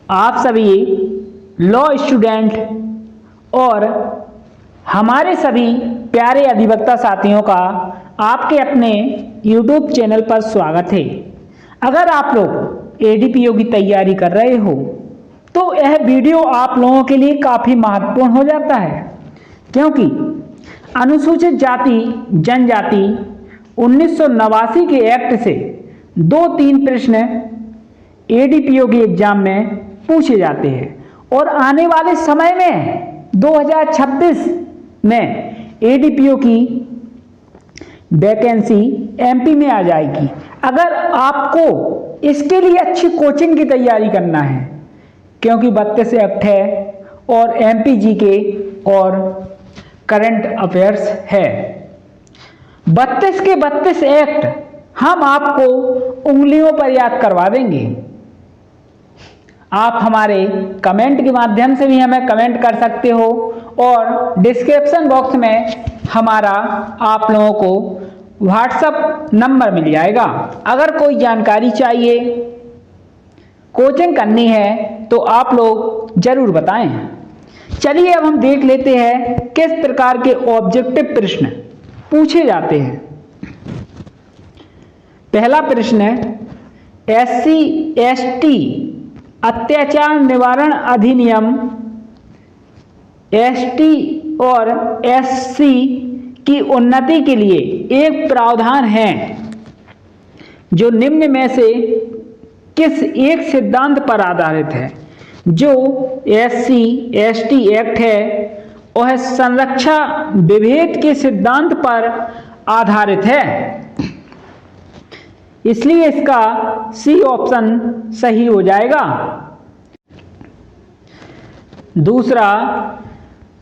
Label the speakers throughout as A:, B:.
A: आप सभी law student और हमारे सभी प्यारे अधिवक्ता साथियों का आपके अपने YouTube चैनल पर स्वागत है। अगर आप लोग एडीपीओ की तैयारी कर रहे हो तो यह वीडियो आप लोगों के लिए काफ़ी महत्वपूर्ण हो जाता है, क्योंकि अनुसूचित जाति जनजाति 1989 के एक्ट से 2-3 प्रश्न एडीपीओ के एग्जाम में पूछे जाते हैं और आने वाले समय में 2026 में एडीपीओ की वैकेंसी एमपी में आ जाएगी। अगर आपको इसके लिए अच्छी कोचिंग की तैयारी करना है, क्योंकि 32 एक्ट है और एमपीजी के और करंट अफेयर्स है। 32 के 32 एक्ट हम आपको उंगलियों पर याद करवा देंगे। आप हमारे कमेंट के माध्यम से भी हमें कमेंट कर सकते हो और डिस्क्रिप्शन बॉक्स में हमारा आप लोगों को व्हाट्सएप नंबर मिल जाएगा। अगर कोई जानकारी चाहिए, कोचिंग करनी है तो आप लोग जरूर बताएं। चलिए अब हम देख लेते हैं किस प्रकार के ऑब्जेक्टिव प्रश्न पूछे जाते हैं। पहला प्रश्न है, एससी एसटी अत्याचार निवारण अधिनियम एसटी और एससी की उन्नति के लिए एक प्रावधान है जो निम्न में से किस एक सिद्धांत पर आधारित है। जो एससी एसटी एक्ट है वह संरक्षा विभेद के सिद्धांत पर आधारित है, इसलिए इसका सी ऑप्शन सही हो जाएगा। दूसरा,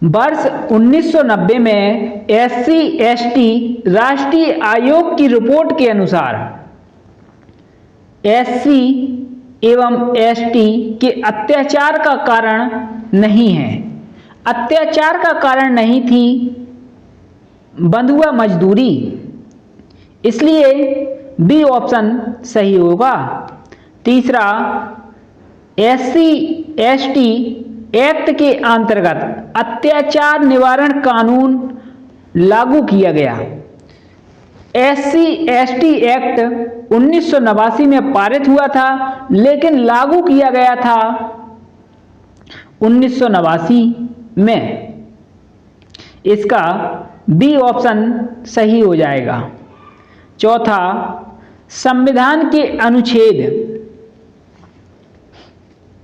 A: वर्ष 1990 में एससी एसटी राष्ट्रीय आयोग की रिपोर्ट के अनुसार एससी एवं एसटी के अत्याचार का कारण नहीं है। अत्याचार का कारण नहीं थी बंधुआ मजदूरी, इसलिए बी ऑप्शन सही होगा। तीसरा, एससी एसटी एक्ट के अंतर्गत अत्याचार निवारण कानून लागू किया गया। एससी एसटी एक्ट 1989 में पारित हुआ था, लेकिन लागू किया गया था 1989 में। इसका बी ऑप्शन सही हो जाएगा। चौथा, संविधान के अनुच्छेद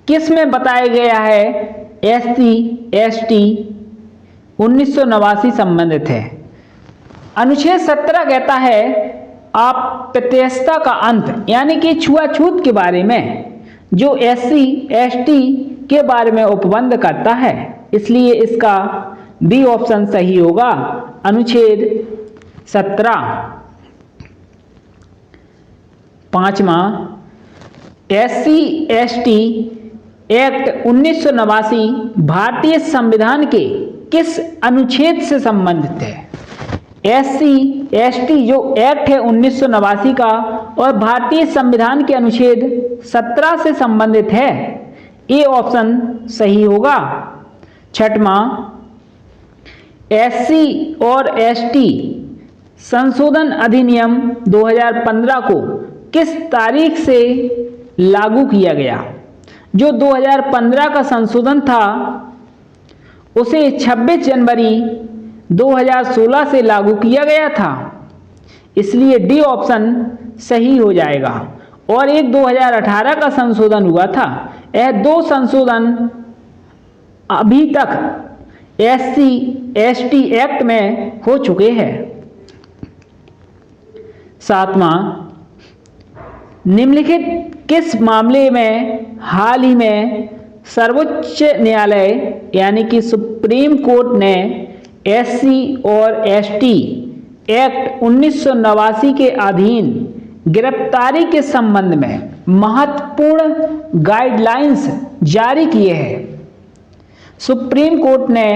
A: किस में बताया गया है एससी एसटी 1989 संबंधित है। अनुच्छेद 17 कहता है अप्रत्यक्षता का अंत, यानी कि छुआछूत के बारे में, जो एससी एसटी के बारे में उपबंध करता है, इसलिए इसका बी ऑप्शन सही होगा, अनुच्छेद 17। पांचवा, एससी एसटी एक्ट 1989 भारतीय संविधान के किस अनुच्छेद से संबंधित है। एससी एसटी जो एक्ट है 1989 का और भारतीय संविधान के अनुच्छेद 17 से संबंधित है, ए ऑप्शन सही होगा। छठवां, एससी और एसटी संशोधन अधिनियम 2015 को किस तारीख से लागू किया गया। जो 2015 का संशोधन था उसे 26 जनवरी 2016 से लागू किया गया था, इसलिए डी ऑप्शन सही हो जाएगा। और एक 2018 का संशोधन हुआ था। यह दो संशोधन अभी तक एससी एसटी एक्ट में हो चुके हैं। सातवां, निम्नलिखित किस मामले में हाल ही में सर्वोच्च न्यायालय यानी कि सुप्रीम कोर्ट ने एससी और एसटी एक्ट 1989 के अधीन गिरफ्तारी के संबंध में महत्वपूर्ण गाइडलाइंस जारी किए हैं। सुप्रीम कोर्ट ने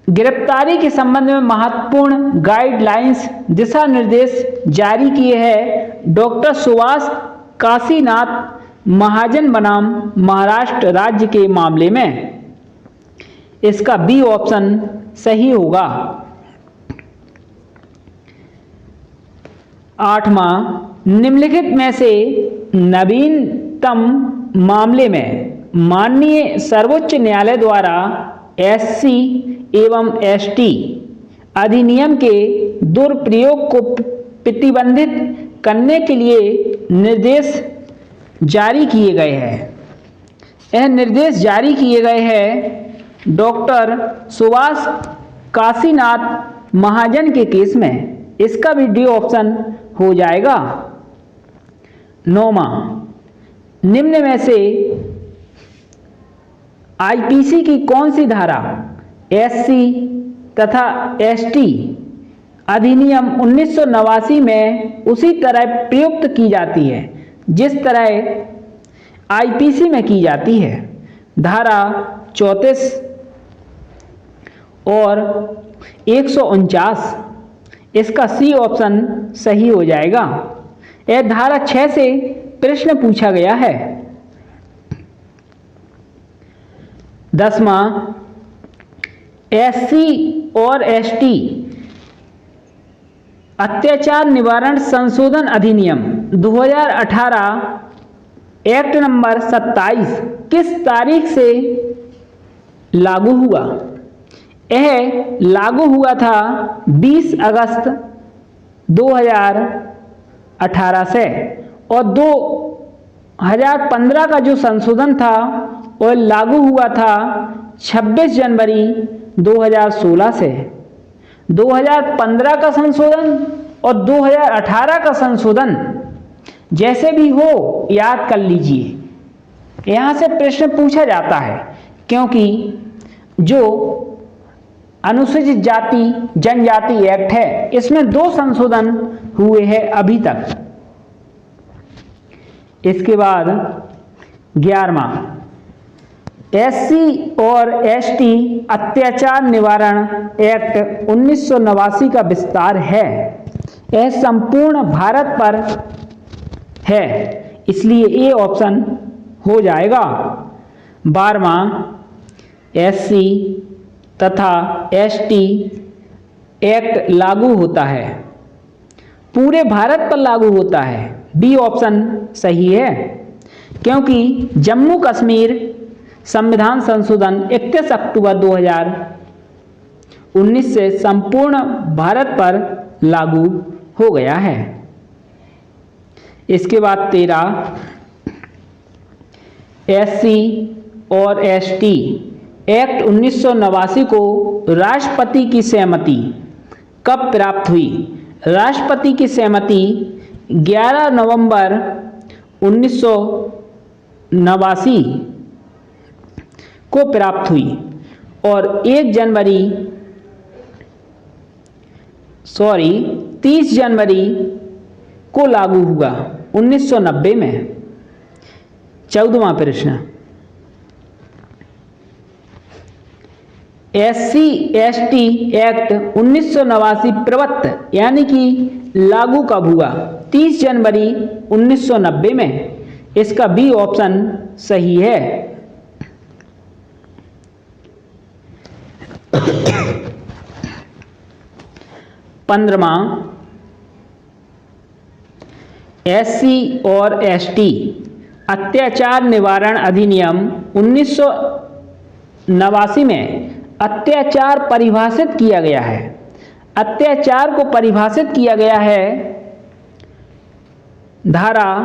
A: गिरफ्तारी के संबंध में महत्वपूर्ण गाइडलाइंस दिशा निर्देश जारी किए हैं डॉक्टर सुभाष काशीनाथ महाजन बनाम महाराष्ट्र राज्य के मामले में। इसका बी ऑप्शन सही होगा। 8वां, निम्नलिखित में से नवीनतम मामले में माननीय सर्वोच्च न्यायालय द्वारा एससी एवं एसटी अधिनियम के दुरुपयोग को प्रतिबंधित करने के लिए निर्देश जारी किए गए हैं। यह निर्देश जारी किए गए हैं डॉक्टर सुभाष काशीनाथ महाजन के केस में। इसका भी डी ऑप्शन हो जाएगा। 9वां, निम्न में से आईपीसी की कौन सी धारा एससी तथा एसटी अधिनियम 1989 में उसी तरह प्रयुक्त की जाती है जिस तरह आईपीसी में की जाती है? धारा 34 और 149। इसका सी ऑप्शन सही हो जाएगा। यह धारा 6 से प्रश्न पूछा गया है। 10वां, एससी और एसटी अत्याचार निवारण संशोधन अधिनियम 2018 एक्ट नंबर 27 किस तारीख से लागू हुआ? यह लागू हुआ था 20 अगस्त 2018 से, और 2015 का जो संशोधन था वह लागू हुआ था 26 जनवरी 2016 से। 2015 का संशोधन और 2018 का संशोधन जैसे भी हो याद कर लीजिए। यहाँ से प्रश्न पूछा जाता है क्योंकि जो अनुसूचित जाति जनजाति एक्ट है इसमें 2 संशोधन हुए हैं अभी तक। इसके बाद 11वां, एससी और एसटी अत्याचार निवारण एक्ट 1989 का विस्तार है। यह संपूर्ण भारत पर है, इसलिए ए ऑप्शन हो जाएगा। 12वां, एससी तथा एसटी एक्ट लागू होता है, पूरे भारत पर लागू होता है। बी ऑप्शन सही है क्योंकि जम्मू कश्मीर संविधान संशोधन 31 अक्टूबर 2019 से संपूर्ण भारत पर लागू हो गया है। इसके बाद 13, एससी और एसटी एक्ट 1989 को राष्ट्रपति की सहमति कब प्राप्त हुई? राष्ट्रपति की सहमति 11 नवंबर 1989 को प्राप्त हुई और 30 जनवरी को लागू हुआ 1990 में। 14वां प्रश्न, एससी एसटी एक्ट 1989 प्रवृत्त यानी कि लागू कब हुआ? 30 जनवरी 1990 में। इसका बी ऑप्शन सही है। 15वां, एससी और एसटी अत्याचार निवारण अधिनियम 1989 में अत्याचार परिभाषित किया गया है। अत्याचार को परिभाषित किया गया है धारा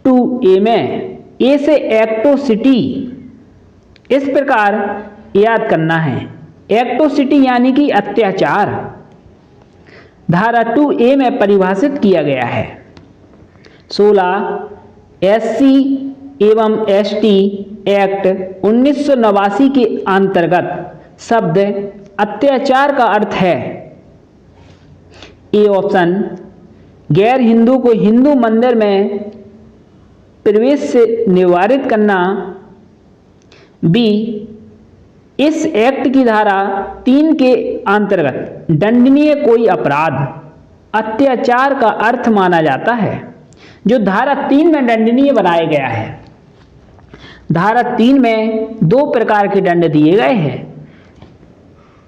A: 2A में। ए से एक्टोसिटी, इस प्रकार याद करना है। एक्टोसिटी यानी कि अत्याचार धारा 2A में परिभाषित किया गया है। 16, एससी एवं एसटी एक्ट 1989 के अंतर्गत शब्द अत्याचार का अर्थ है। ए ऑप्शन, गैर हिंदू को हिंदू मंदिर में प्रवेश से निवारित करना। बी, इस एक्ट की धारा 3 के अंतर्गत दंडनीय कोई अपराध अत्याचार का अर्थ माना जाता है, जो धारा 3 में दंडनीय बनाया गया है। धारा 3 में 2 प्रकार के दंड दिए गए हैं।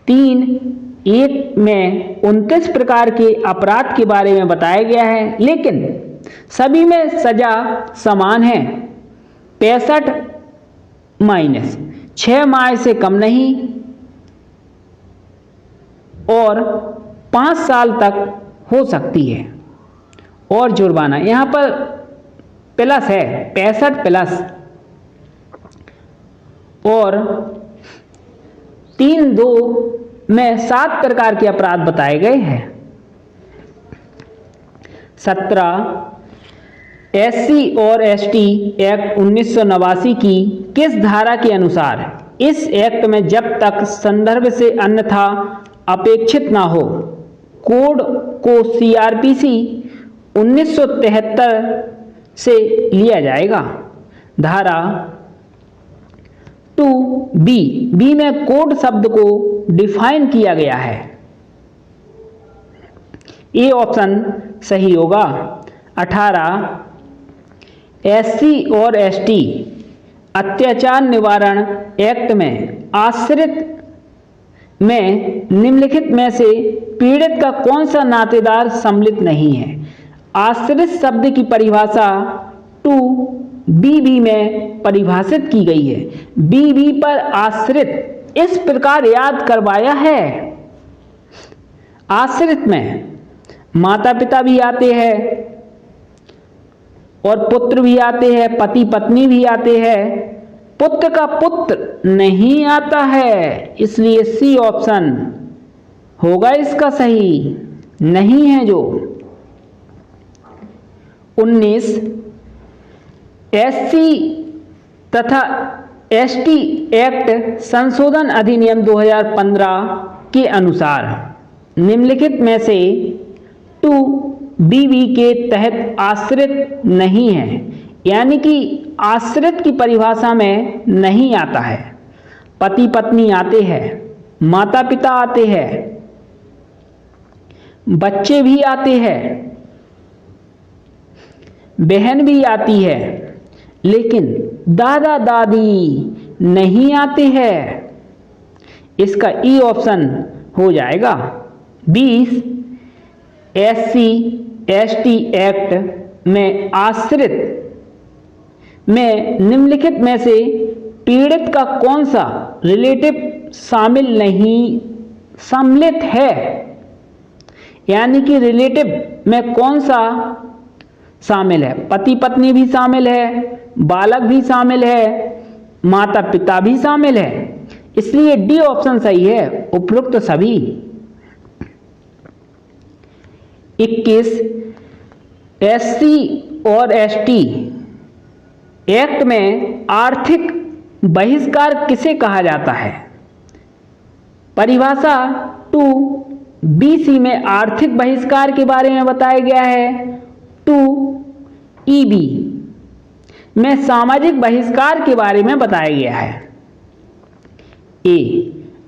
A: 3(1) में 29 प्रकार के अपराध के बारे में बताया गया है, लेकिन सभी में सजा समान है। 65 - 6 माह से कम नहीं और 5 साल तक हो सकती है। और जुर्माना यहाँ पर प्लस है, 65 प्लस, और 3(2) में 7 प्रकार के अपराध बताए गए हैं। 17 SC और ST एक्ट 1989 की किस धारा के अनुसार इस एक्ट में जब तक संदर्भ से अन्यथा अपेक्षित ना हो कोड को CRPC 1973 से लिया जाएगा? धारा 2B में कोड शब्द को डिफाइन किया गया है। ए ऑप्शन सही होगा। 18 SC और ST अत्याचार निवारण एक्ट में आश्रित में निम्नलिखित में से पीड़ित का कौन सा नातेदार सम्मिलित नहीं है? आश्रित शब्द की परिभाषा 2BB में परिभाषित की गई है। BB पर आश्रित इस प्रकार याद करवाया है। आश्रित में माता पिता भी आते हैं और पुत्र भी आते हैं, पति पत्नी भी आते हैं। पुत्र का पुत्र नहीं आता है, इसलिए C ऑप्शन होगा इसका सही, नहीं है जो। 19 SC तथा ST एक्ट संशोधन अधिनियम 2015 के अनुसार निम्नलिखित में से 2BB के तहत आश्रित नहीं है, यानी कि आश्रित की परिभाषा में नहीं आता है। पति पत्नी आते हैं, माता पिता आते हैं, बच्चे भी आते हैं, बहन भी आती है, लेकिन दादा दादी नहीं आते हैं। इसका E ऑप्शन हो जाएगा। 20 SC ST एक्ट में आश्रित में निम्नलिखित में से पीड़ित का कौन सा रिलेटिव सम्मिलित है? यानी कि रिलेटिव में कौन सा शामिल है? पति पत्नी भी शामिल है, बालक भी शामिल है, माता पिता भी शामिल है, इसलिए D ऑप्शन सही है, उपरोक्त सभी। 21 SC और ST एक्ट में आर्थिक बहिष्कार किसे कहा जाता है? परिभाषा 2BC में आर्थिक बहिष्कार के बारे में बताया गया है। 2EB में सामाजिक बहिष्कार के बारे में बताया गया है। A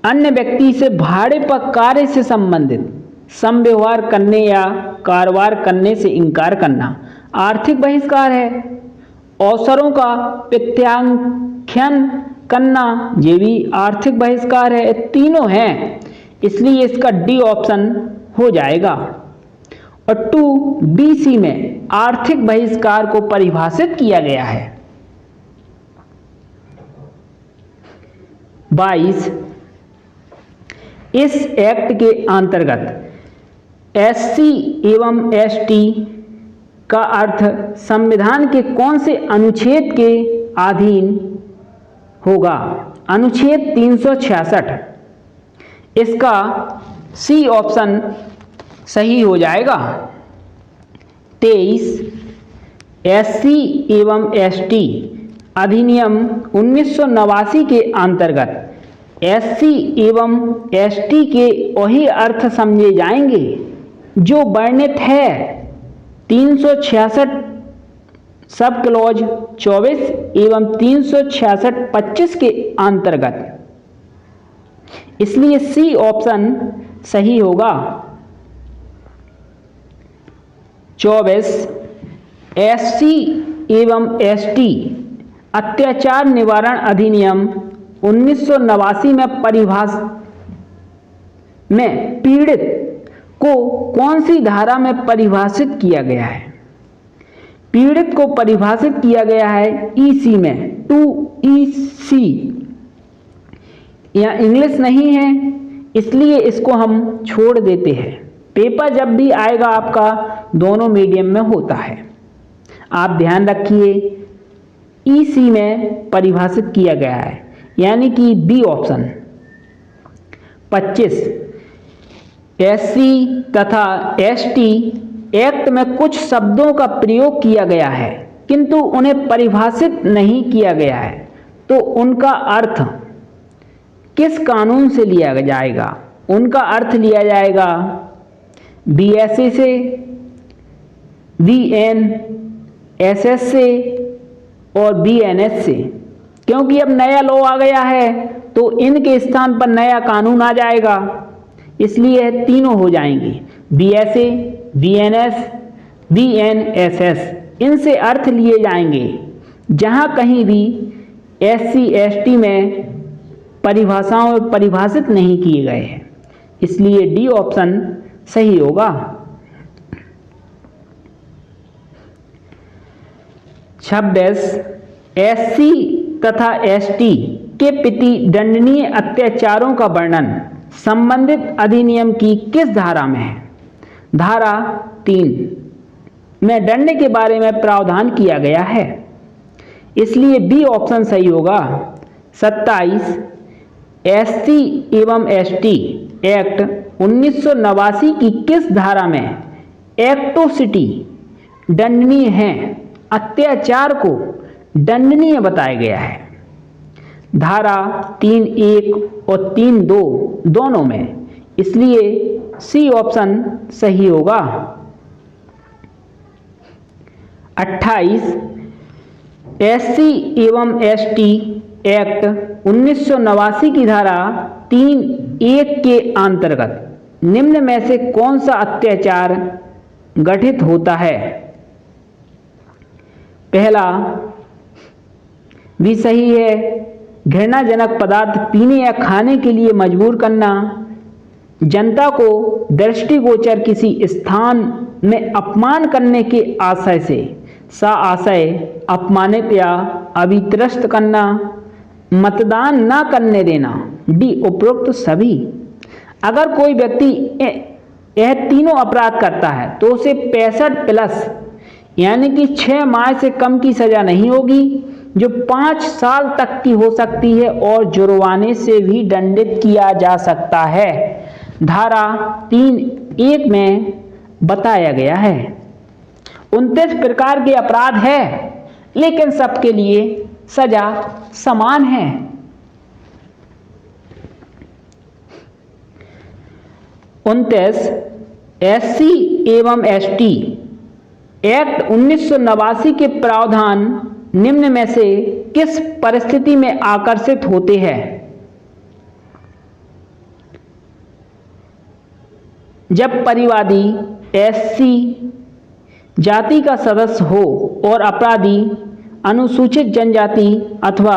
A: अन्य व्यक्ति से भाड़े पर कार्य से संबंधित समव्यवहार करने या कारोबार करने से इनकार करना आर्थिक बहिष्कार है। अवसरों का प्रत्याख्यान करना ये भी आर्थिक बहिष्कार है। तीनों हैं, इसलिए इसका D ऑप्शन हो जाएगा। और 2BC में आर्थिक बहिष्कार को परिभाषित किया गया है। 22 इस एक्ट के अंतर्गत SC एवं ST का अर्थ संविधान के कौन से अनुच्छेद के अधीन होगा? अनुच्छेद 366। इसका C ऑप्शन सही हो जाएगा। 23 SC एवं ST अधिनियम 1989 के अंतर्गत SC एवं ST के वही अर्थ समझे जाएंगे जो वर्णित है 366 सब क्लॉज 24 एवं 366(25) के अंतर्गत, इसलिए C ऑप्शन सही होगा। 24 SC एवं ST अत्याचार निवारण अधिनियम 1989 में पीड़ित को कौन सी धारा में परिभाषित किया गया है? पीड़ित को परिभाषित किया गया है ईसी में, 2EC। यह इंग्लिश नहीं है इसलिए इसको हम छोड़ देते हैं। पेपर जब भी आएगा आपका दोनों मीडियम में होता है, आप ध्यान रखिए। ईसी में परिभाषित किया गया है, यानी कि बी ऑप्शन। 25 एससी तथा एसटी एक्ट में कुछ शब्दों का प्रयोग किया गया है किंतु उन्हें परिभाषित नहीं किया गया है, तो उनका अर्थ किस कानून से लिया जाएगा? उनका अर्थ लिया जाएगा बीएसए से, बीएनएसएस से और बीएनएस से। क्योंकि अब नया लॉ आ गया है तो इनके स्थान पर नया कानून आ जाएगा, इसलिए तीनों हो जाएंगे, बीएसए, बीएनएस, बीएनएसएस। इनसे अर्थ लिए जाएंगे जहां कहीं भी एससी एसटी में परिभाषाओं में परिभाषित नहीं किए गए हैं, इसलिए डी ऑप्शन सही होगा। 26 एससी तथा एसटी के प्रति दंडनीय अत्याचारों का वर्णन संबंधित अधिनियम की किस धारा में है? धारा 3 में दंड के बारे में प्रावधान किया गया है, इसलिए बी ऑप्शन सही होगा। 27 एससी एवं एसटी एक्ट 1989 की किस धारा में एट्रोसिटी दंडनीय है? अत्याचार को दंडनीय बताया गया है। धारा 3(1) और 3(2) दोनों में, इसलिए सी ऑप्शन सही होगा। 28 एससी एवं एसटी एक्ट 1989 की धारा 3(1) के अंतर्गत निम्न में से कौन सा अत्याचार गठित होता है? पहला भी सही है, घृणाजनक पदार्थ पीने या खाने के लिए मजबूर करना, जनता को दृष्टिगोचर किसी स्थान में अपमान करने के आशय से सा आशय अपमानित या अभित्रस्त करना, मतदान न करने देना, डी उपरोक्त सभी। अगर कोई व्यक्ति यह तीनों अपराध करता है तो उसे 65+ यानी कि 6 माह से कम की सजा नहीं होगी, जो 5 साल तक की हो सकती है और जुर्माने से भी दंडित किया जा सकता है। धारा 3(1) में बताया गया है। 29 प्रकार के अपराध है लेकिन सबके लिए सजा समान है। 29 एससी एवं एसटी एक्ट 1989 के प्रावधान निम्न में से किस परिस्थिति में आकर्षित होते हैं? जब परिवादी एससी जाति का सदस्य हो और अपराधी अनुसूचित जनजाति अथवा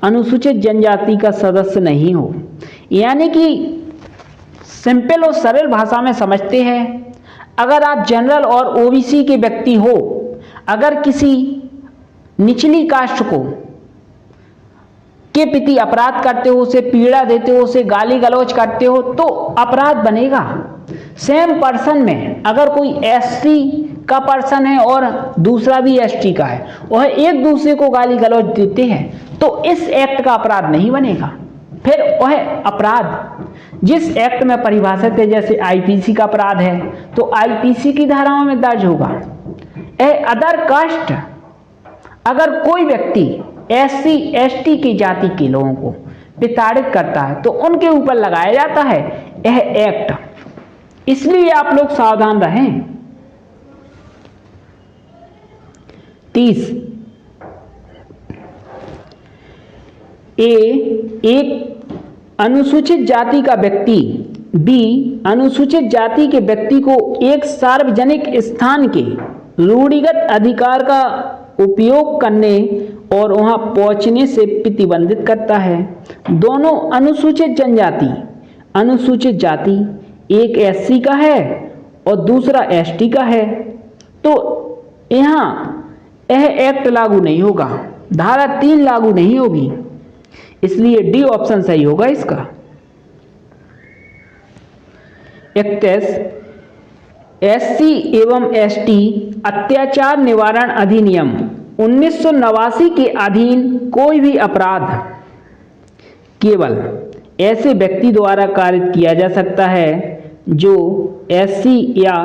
A: अनुसूचित जनजाति का सदस्य नहीं हो। यानी कि सिंपल और सरल भाषा में समझते हैं, अगर आप जनरल और ओबीसी के व्यक्ति हो, अगर किसी निचली कास्ट को के प्रति अपराध करते हो, उसे पीड़ा देते हो, उसे गाली गलौज करते हो तो अपराध बनेगा। सेम पर्सन में अगर कोई एससी का पर्सन है और दूसरा भी एसटी का है, वह एक दूसरे को गाली गलौज देते हैं तो इस एक्ट का अपराध नहीं बनेगा। फिर वह अपराध जिस एक्ट में परिभाषित है, जैसे आईपीसी का अपराध है तो आईपीसी की धाराओं में दर्ज होगा। अदर कास्ट अगर कोई व्यक्ति एससी एसटी की जाति के लोगों को प्रताड़ित करता है तो उनके ऊपर लगाया जाता है यह एक्ट, इसलिए आप लोग सावधान रहें। 30 एक अनुसूचित जाति का व्यक्ति बी अनुसूचित जाति के व्यक्ति को एक सार्वजनिक स्थान के रूढ़िगत अधिकार का उपयोग करने और वहां पहुंचने से प्रतिबंधित करता है। दोनों अनुसूचित जनजाति, अनुसूचित जाति एक एससी का है और दूसरा एसटी का है, तो यहां यह एक्ट लागू नहीं होगा, धारा 3 लागू नहीं होगी, इसलिए डी ऑप्शन सही होगा इसका। 31 एससी एवं एसटी अत्याचार निवारण अधिनियम 1989 के अधीन कोई भी अपराध केवल ऐसे व्यक्ति द्वारा कारित किया जा सकता है जो एससी या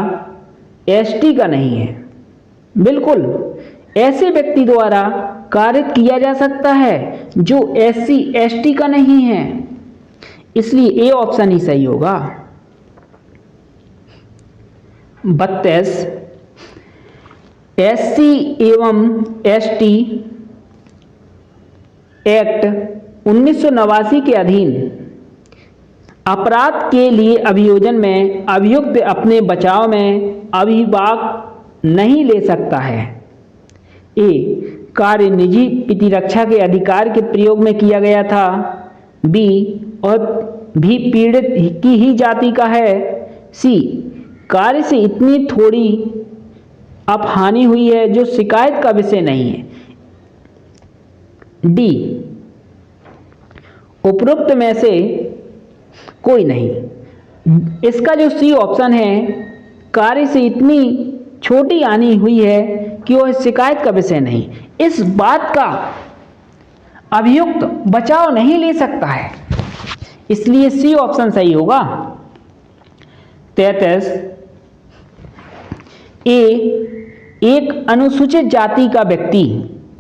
A: एसटी का नहीं है। बिल्कुल, ऐसे व्यक्ति द्वारा कारित किया जा सकता है जो एससी एसटी का नहीं है, इसलिए ए ऑप्शन ही सही होगा। 32 एससी एवं एसटी एक्ट 1989 के अधीन अपराध के लिए अभियोजन में अभियुक्त अपने बचाव में अभिभाग नहीं ले सकता है। ए कार्य निजी प्रतिरक्षा के अधिकार के प्रयोग में किया गया था। बी और भी पीड़ित की ही जाति का है। सी कार्य से इतनी थोड़ी अपहानि हुई है जो शिकायत का विषय नहीं है। डी उपरोक्त में से कोई नहीं। इसका जो सी ऑप्शन है, कार्य से इतनी छोटी हानि हुई है कि वह शिकायत का विषय नहीं, इस बात का अभियुक्त बचाव नहीं ले सकता है, इसलिए सी ऑप्शन सही होगा। 33 ए एक अनुसूचित जाति का व्यक्ति,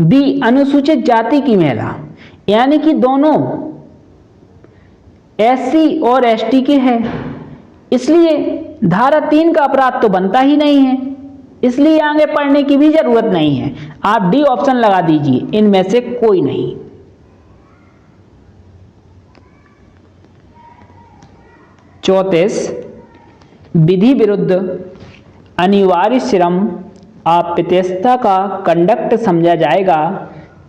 A: बी अनुसूचित जाति की महिला, यानी कि दोनों एससी और एसटी के हैं, इसलिए धारा 3 का अपराध तो बनता ही नहीं है, इसलिए आगे पढ़ने की भी जरूरत नहीं है। आप डी ऑप्शन लगा दीजिए, इनमें से कोई नहीं। 34 विधि विरुद्ध अनिवार्य श्रम अप्रत्यक्षता का कंडक्ट समझा जाएगा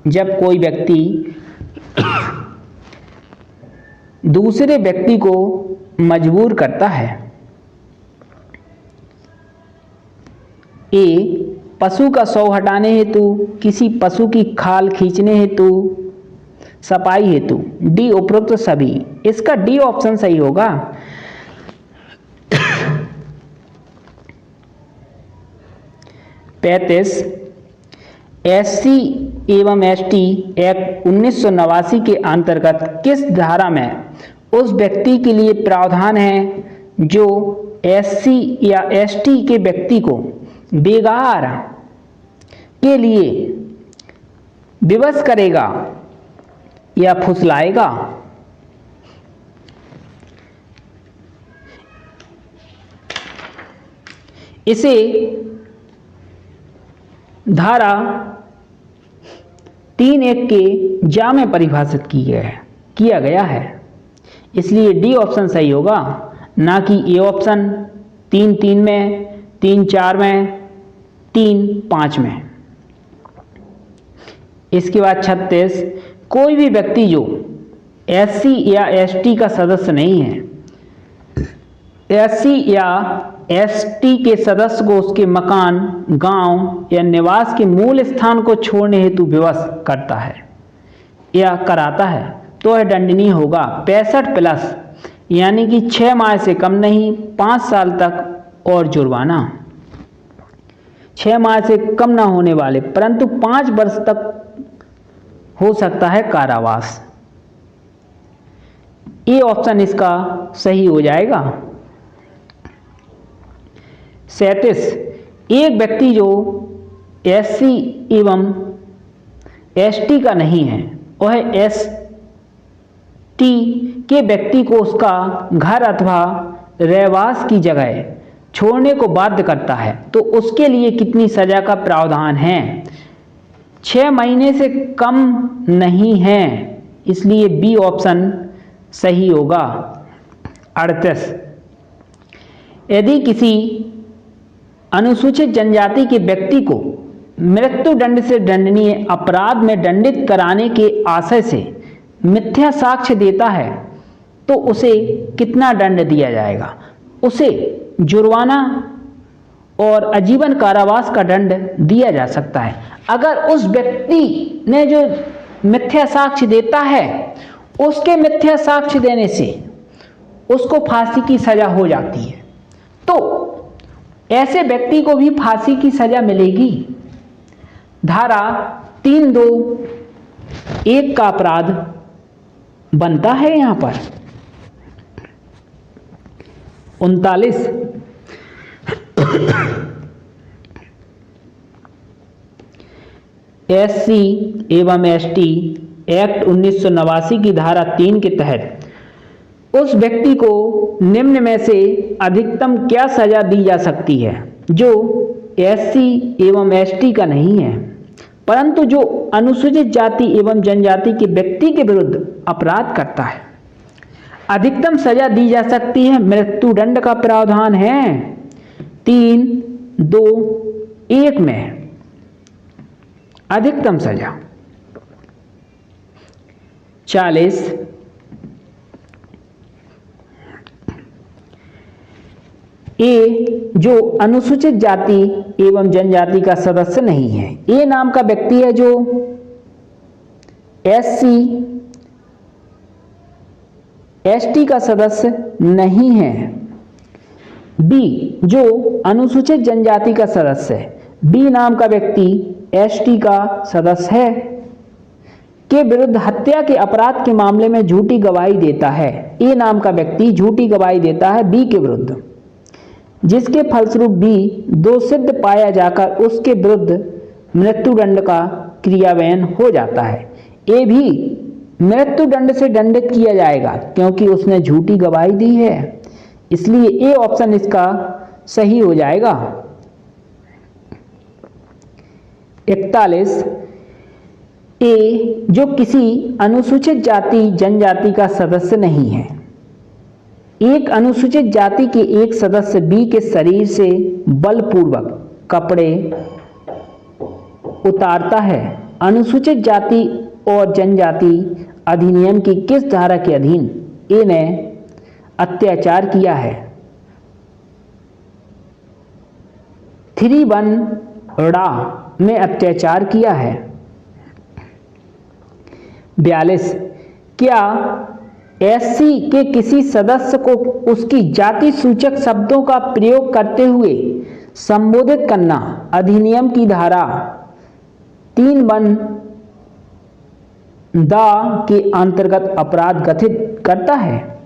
A: जब कोई व्यक्ति दूसरे व्यक्ति को मजबूर करता है। ए पशु का शव हटाने हेतु, किसी पशु की खाल खींचने हेतु, सफाई हेतु। डी उपरोक्त सभी, इसका डी ऑप्शन सही होगा। 35 एससी एवं एसटी एक्ट 1989 के अंतर्गत किस धारा में उस व्यक्ति के लिए प्रावधान है जो एससी या एसटी के व्यक्ति को बेगार के लिए विवश करेगा या फुसलाएगा? इसे धारा 3(1) के जा में परिभाषित किया गया है, इसलिए डी ऑप्शन सही होगा, ना कि ए ऑप्शन 3(3) में, 3(4) में, 3(5) में। इसके बाद 36 कोई भी व्यक्ति जो एससी या एसटी का सदस्य नहीं है, एससी या एसटी के सदस्य को उसके मकान, गांव या निवास के मूल स्थान को छोड़ने हेतु विवश करता है या कराता है तो यह दंडनीय होगा 65+ यानी कि 6 माह से कम नहीं, 5 साल तक और जुर्माना। 6 माह से कम ना होने वाले परंतु 5 वर्ष तक हो सकता है कारावास। ये ऑप्शन इसका सही हो जाएगा। 37 एक व्यक्ति जो एससी एवं एसटी का नहीं है, वह एसटी के व्यक्ति को उसका घर अथवा रहवास की जगह छोड़ने को बाध्य करता है, तो उसके लिए कितनी सजा का प्रावधान है? 6 महीने से कम नहीं है, इसलिए बी ऑप्शन सही होगा। 38 यदि किसी अनुसूचित जनजाति के व्यक्ति को मृत्यु दंड से दंडनीय अपराध में दंडित कराने के आशय से मिथ्या साक्ष्य देता है तो उसे कितना दंड दिया जाएगा? उसे जुर्माना और आजीवन कारावास का दंड दिया जा सकता है। अगर उस व्यक्ति ने जो मिथ्या साक्ष्य देता है उसके मिथ्या साक्ष्य देने से उसको फांसी की सजा हो जाती है तो ऐसे व्यक्ति को भी फांसी की सजा मिलेगी। धारा 321 का अपराध बनता है यहां पर। 39 SC एवं ST एक्ट 1989 की धारा 3 के तहत उस व्यक्ति को निम्न में से अधिकतम क्या सजा दी जा सकती है जो SC एवं ST का नहीं है परंतु जो अनुसूचित जाति एवं जनजाति के व्यक्ति के विरुद्ध अपराध करता है? अधिकतम सजा दी जा सकती है, मृत्युदंड का प्रावधान है 3(2)(1) में। अधिकतम सजा 40 ए जो अनुसूचित जाति एवं जनजाति का सदस्य नहीं है। ए नाम का व्यक्ति है जो SC ST का सदस्य नहीं है। बी जो अनुसूचित जनजाति का सदस्य है। बी नाम का व्यक्ति ST का सदस्य है के विरुद्ध हत्या के अपराध के मामले में झूठी गवाही देता है। ए नाम का व्यक्ति झूठी गवाही देता है बी के विरुद्ध जिसके फलस्वरूप बी दोषित पाया जाकर उसके विरुद्ध मृत्युदंड का क्रियान्वयन हो जाता है। ए भी मृत्युदंड से दंडित किया जाएगा क्योंकि उसने झूठी गवाही दी है, इसलिए ए ऑप्शन इसका सही हो जाएगा। 41 ए जो किसी अनुसूचित जाति जनजाति का सदस्य नहीं है। एक अनुसूचित जाति के एक सदस्य बी के शरीर से बलपूर्वक कपड़े उतारता है। अनुसूचित जाति और जनजाति अधिनियम की किस धारा के अधीन ए ने अत्याचार किया है? 3(1)ड़ा में अत्याचार किया है। 42 क्या SC के किसी सदस्य को उसकी जाति सूचक शब्दों का प्रयोग करते हुए संबोधित करना अधिनियम की धारा 3(1)दा के अंतर्गत अपराध गठित करता है?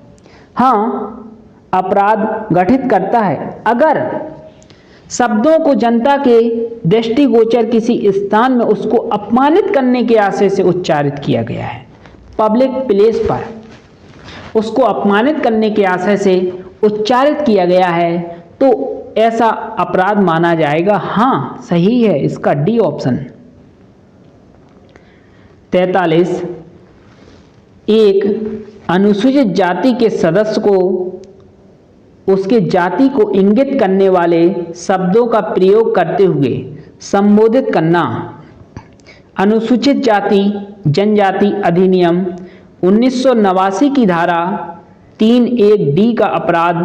A: हाँ, अपराध गठित करता है अगर शब्दों को जनता के दृष्टिगोचर किसी स्थान में उसको अपमानित करने के आशय से उच्चारित किया गया है। पब्लिक प्लेस पर उसको अपमानित करने के आशय से उच्चारित किया गया है तो ऐसा अपराध माना जाएगा। हाँ, सही है इसका डी ऑप्शन। 43 एक अनुसूचित जाति के सदस्य को उसके जाति को इंगित करने वाले शब्दों का प्रयोग करते हुए संबोधित करना अनुसूचित जाति जनजाति अधिनियम 1989 की धारा 3(1)(d) का अपराध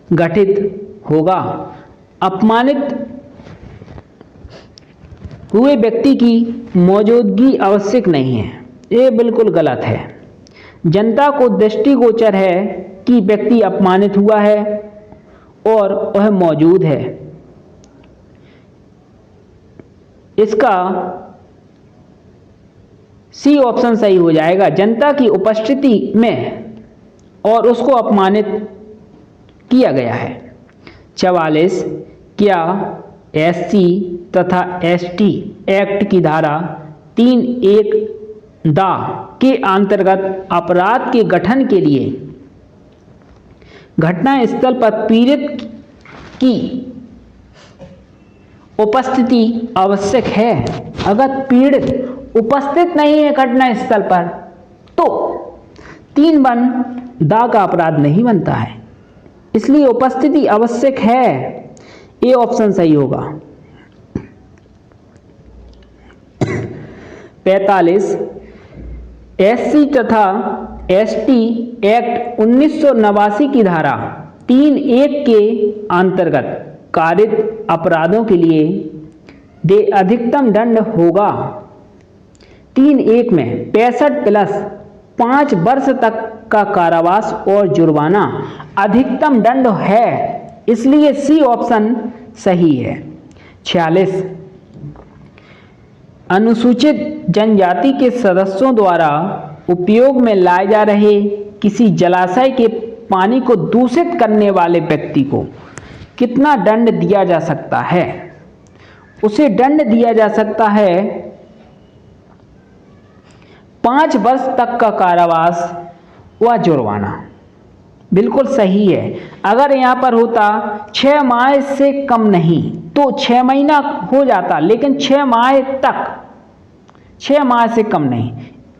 A: गठित होगा। अपमानित हुए व्यक्ति की मौजूदगी आवश्यक नहीं है, ये बिल्कुल गलत है। जनता को दृष्टिगोचर है कि व्यक्ति अपमानित हुआ है और वह मौजूद है। इसका सी ऑप्शन सही हो जाएगा। जनता की उपस्थिति में और उसको अपमानित किया गया है। 44 क्या SC तथा ST एक्ट की धारा 3(1)दा के अंतर्गत अपराध के गठन के लिए घटना स्थल पर पीड़ित की उपस्थिति आवश्यक है? अगर पीड़ित उपस्थित नहीं है घटना स्थल पर तो 3(1)दा का अपराध नहीं बनता है, इसलिए उपस्थिति आवश्यक है। ए ऑप्शन सही होगा। 45 SC तथा ST एक्ट 1989 की धारा 3(1) के अंतर्गत कारित अपराधों के लिए अधिकतम दंड होगा 3(1) में 65 प्लस 5 वर्ष तक का कारावास और जुर्माना अधिकतम दंड है, इसलिए सी ऑप्शन सही है। 46 अनुसूचित जनजाति के सदस्यों द्वारा उपयोग में लाए जा रहे किसी जलाशय के पानी को दूषित करने वाले व्यक्ति को कितना दंड दिया जा सकता है? उसे दंड दिया जा सकता है 5 वर्ष तक का कारावास व जुर्माना। बिल्कुल सही है। अगर यहाँ पर होता 6 माह से कम नहीं तो 6 महीना हो जाता, लेकिन 6 माह तक, 6 माह से कम नहीं,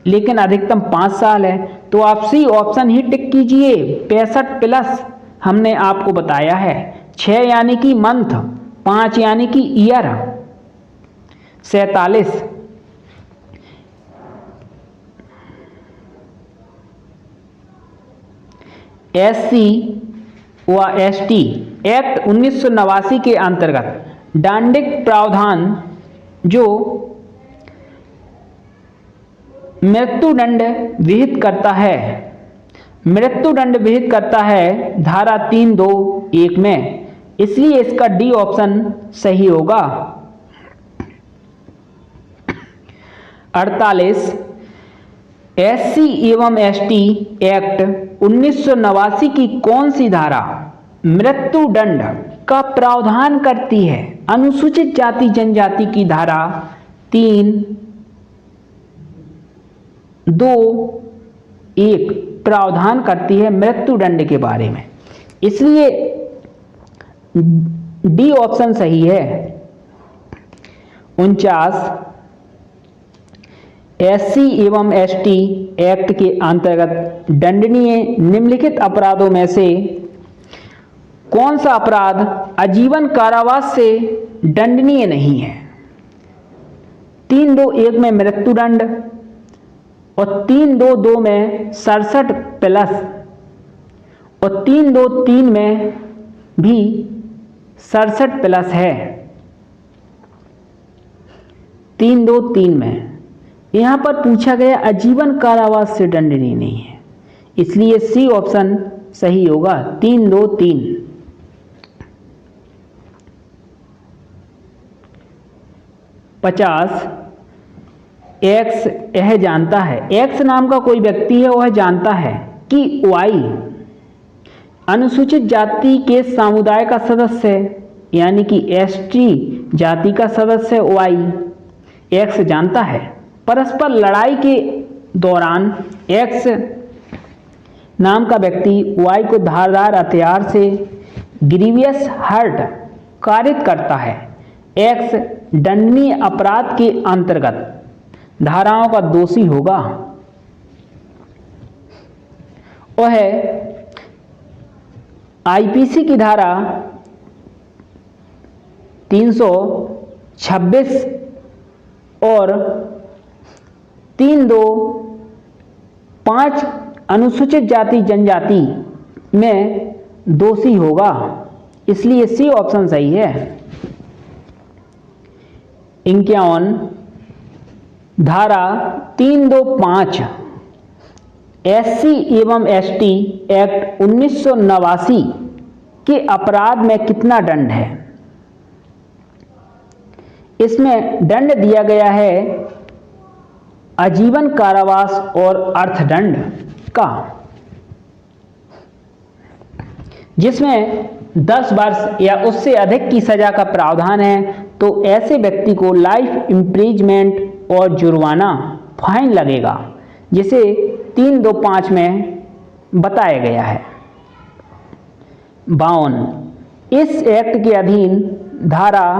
A: लेकिन अधिकतम 5 साल है, तो आप सी ऑप्शन ही टिक कीजिए। 65 प्लस हमने आपको बताया है, 6 यानी कि मंथ, 5 यानी कि ईयर। 47 SC व ST एक्ट 1989 के अंतर्गत दंडिक प्रावधान जो मृत्युदंड विहित करता है, मृत्युदंड विहित करता है धारा 3(2)(1) में, इसलिए इसका डी ऑप्शन सही होगा। 48 SC एवं ST एक्ट 1989 की कौन सी धारा मृत्युदंड का प्रावधान करती है? अनुसूचित जाति जनजाति की धारा 3(2)(1) प्रावधान करती है मृत्युदंड के बारे में, इसलिए डी ऑप्शन सही है। 49 SC एवं ST एक्ट के अंतर्गत दंडनीय निम्नलिखित अपराधों में से कौन सा अपराध आजीवन कारावास से दंडनीय नहीं है? 3(2)(1) में मृत्युदंड और 3(2)(2) में 67 प्लस और 3(2)(3) में भी 67 प्लस है। 3(2)(3) में यहाँ पर पूछा गया आजीवन कारावास से दंडनीय नहीं है, इसलिए सी ऑप्शन सही होगा। 3(2)(3। 50 एक्स यह जानता है, एक्स नाम का कोई व्यक्ति है, वह जानता है कि वाई अनुसूचित जाति के समुदाय का सदस्य है, यानी कि ST जाति का सदस्य वाई एक्स जानता है। परस्पर लड़ाई के दौरान एक्स नाम का व्यक्ति वाई को धारदार हथियार से ग्रीवियस हर्ट कारित करता है। एक्स दंडनीय अपराध के अंतर्गत धाराओं का दोषी होगा। वह IPC की धारा 326 और 3(2)(5) अनुसूचित जाति जनजाति में दोषी होगा, इसलिए सी ऑप्शन सही है। 51 धारा 3(2)(5) SC एवं ST एक्ट 1989 के अपराध में कितना दंड है? इसमें दंड दिया गया है आजीवन कारावास और अर्थदंड का, जिसमें 10 वर्ष या उससे अधिक की सजा का प्रावधान है, तो ऐसे व्यक्ति को लाइफ इम्प्रिजमेंट और जुर्माना फाइन लगेगा, जिसे 3(2)(5) में बताया गया है। 52 इस एक्ट के अधीन धारा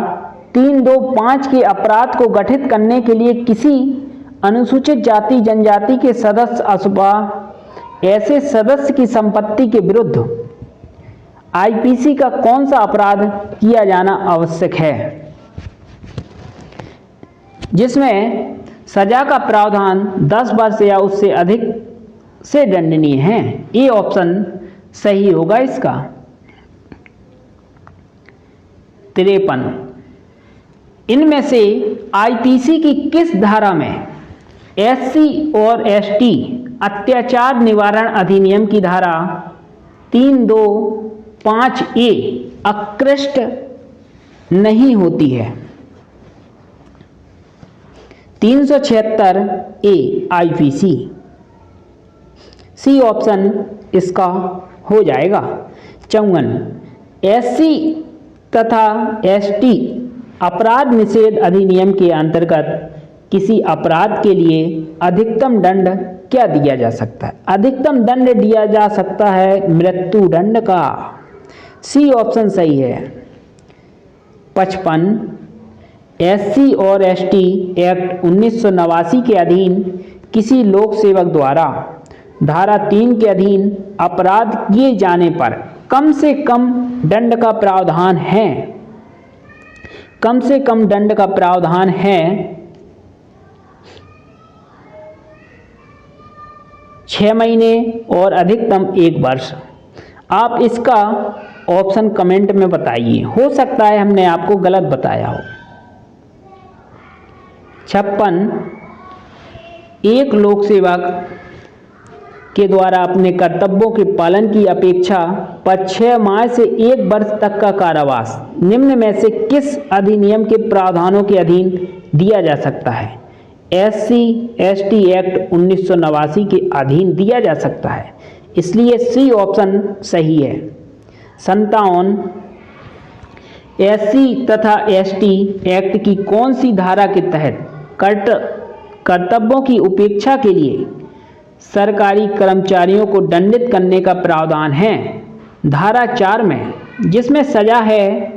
A: 3(2)(5) के अपराध को गठित करने के लिए किसी अनुसूचित जाति जनजाति के सदस्य अथवा ऐसे सदस्य की संपत्ति के विरुद्ध IPC का कौन सा अपराध किया जाना आवश्यक है? जिसमें सजा का प्रावधान 10 वर्ष या उससे अधिक से दंडनीय है। ए ऑप्शन सही होगा इसका। 53, इनमें से आईपीसी की किस धारा में एससी और एसटी अत्याचार निवारण अधिनियम की धारा 325A अकृष्ट नहीं होती है? 376A IPC. सी ऑप्शन इसका हो जाएगा। 54, एससी तथा एसटी अपराध निषेध अधिनियम के अंतर्गत किसी अपराध के लिए अधिकतम दंड क्या दिया जा सकता है? अधिकतम दंड दिया जा सकता है मृत्यु दंड का। सी ऑप्शन सही है। 55, एससी और एसटी एक्ट 1989 के अधीन किसी लोक सेवक द्वारा धारा 3 के अधीन अपराध किए जाने पर कम से कम दंड का प्रावधान है। कम से कम दंड का प्रावधान है 6 महीने और अधिकतम 1 वर्ष। आप इसका ऑप्शन कमेंट में बताइए, हो सकता है हमने आपको गलत बताया हो। 56, एक लोक सेवक के द्वारा अपने कर्तव्यों के पालन की अपेक्षा पर 6 माह से 1 वर्ष तक का कारावास निम्न में से किस अधिनियम के प्रावधानों के अधीन दिया जा सकता है? एससी एसटी एक्ट 1989 के अधीन दिया जा सकता है, इसलिए सी ऑप्शन सही है। 57, एससी तथा एसटी एक्ट की कौन सी धारा के तहत कर्तव्यों की उपेक्षा के लिए सरकारी कर्मचारियों को दंडित करने का प्रावधान है? धारा 4 में, जिसमें सजा है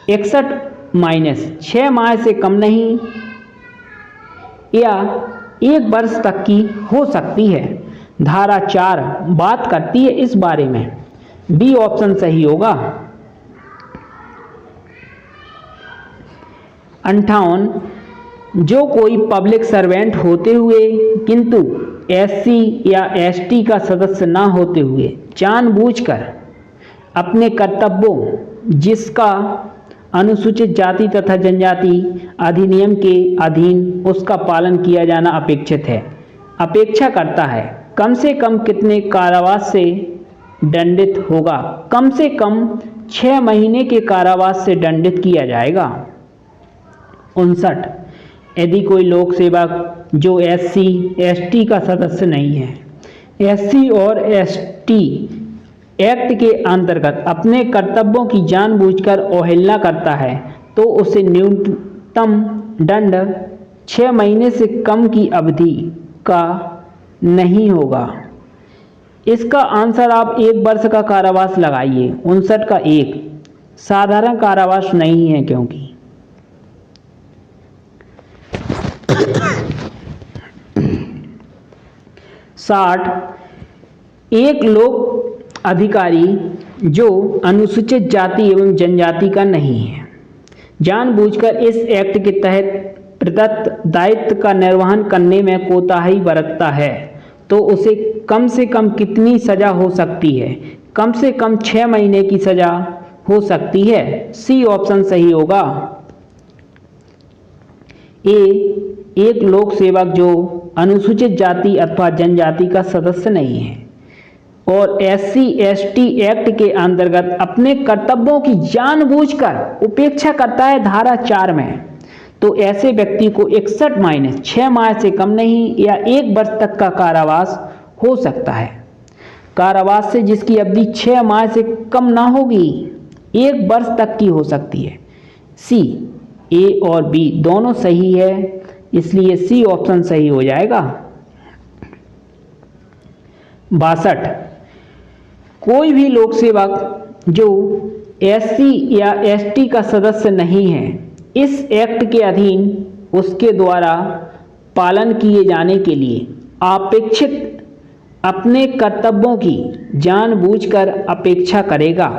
A: 61 - 6 माह से कम नहीं या 1 वर्ष तक की हो सकती है। धारा 4 बात करती है इस बारे में। बी ऑप्शन सही होगा। 58, जो कोई पब्लिक सर्वेंट होते हुए किंतु एससी या एसटी का सदस्य ना होते हुए जानबूझकर अपने कर्तव्यों जिसका अनुसूचित जाति तथा जनजाति अधिनियम के अधीन उसका पालन किया जाना अपेक्षित है, अपेक्षा करता है, कम से कम कितने कारावास से दंडित होगा? कम से कम 6 महीने के कारावास से दंडित किया जाएगा। 59, यदि कोई लोक सेवक जो एससी एसटी का सदस्य नहीं है, एससी और एसटी एक्ट के अंतर्गत अपने कर्तव्यों की जानबूझकर अवहेलना करता है, तो उसे न्यूनतम दंड 6 महीने से कम की अवधि का नहीं होगा। इसका आंसर आप 1 वर्ष का कारावास लगाइए। 59 का 1 साधारण कारावास नहीं है, क्योंकि 60, एक लोक अधिकारी जो अनुसूचित जाति एवं जनजाति का नहीं है, जानबूझकर इस एक्ट के तहत प्रदत्त दायित्व का निर्वहन करने में कोताही बरतता है, तो उसे कम से कम कितनी सजा हो सकती है? कम से कम 6 महीने की सजा हो सकती है। सी ऑप्शन सही होगा। एक लोक सेवक जो अनुसूचित जाति अथवा जनजाति का सदस्य नहीं है और एससी एसटी एक्ट के अंतर्गत अपने कर्तव्यों की जानबूझकर उपेक्षा करता है धारा 4 में, तो ऐसे व्यक्ति को 61 - 6 माह से कम नहीं या 1 वर्ष तक का कारावास हो सकता है। कारावास से जिसकी अवधि 6 माह से कम ना होगी, 1 वर्ष तक की हो सकती है। सी, ए और बी दोनों सही है, इसलिए सी ऑप्शन सही हो जाएगा। 62, कोई भी लोक सेवक जो एससी या एसटी का सदस्य नहीं है, इस एक्ट के अधीन उसके द्वारा पालन किए जाने के लिए अपेक्षित अपने कर्तव्यों की जानबूझकर अपेक्षा करेगा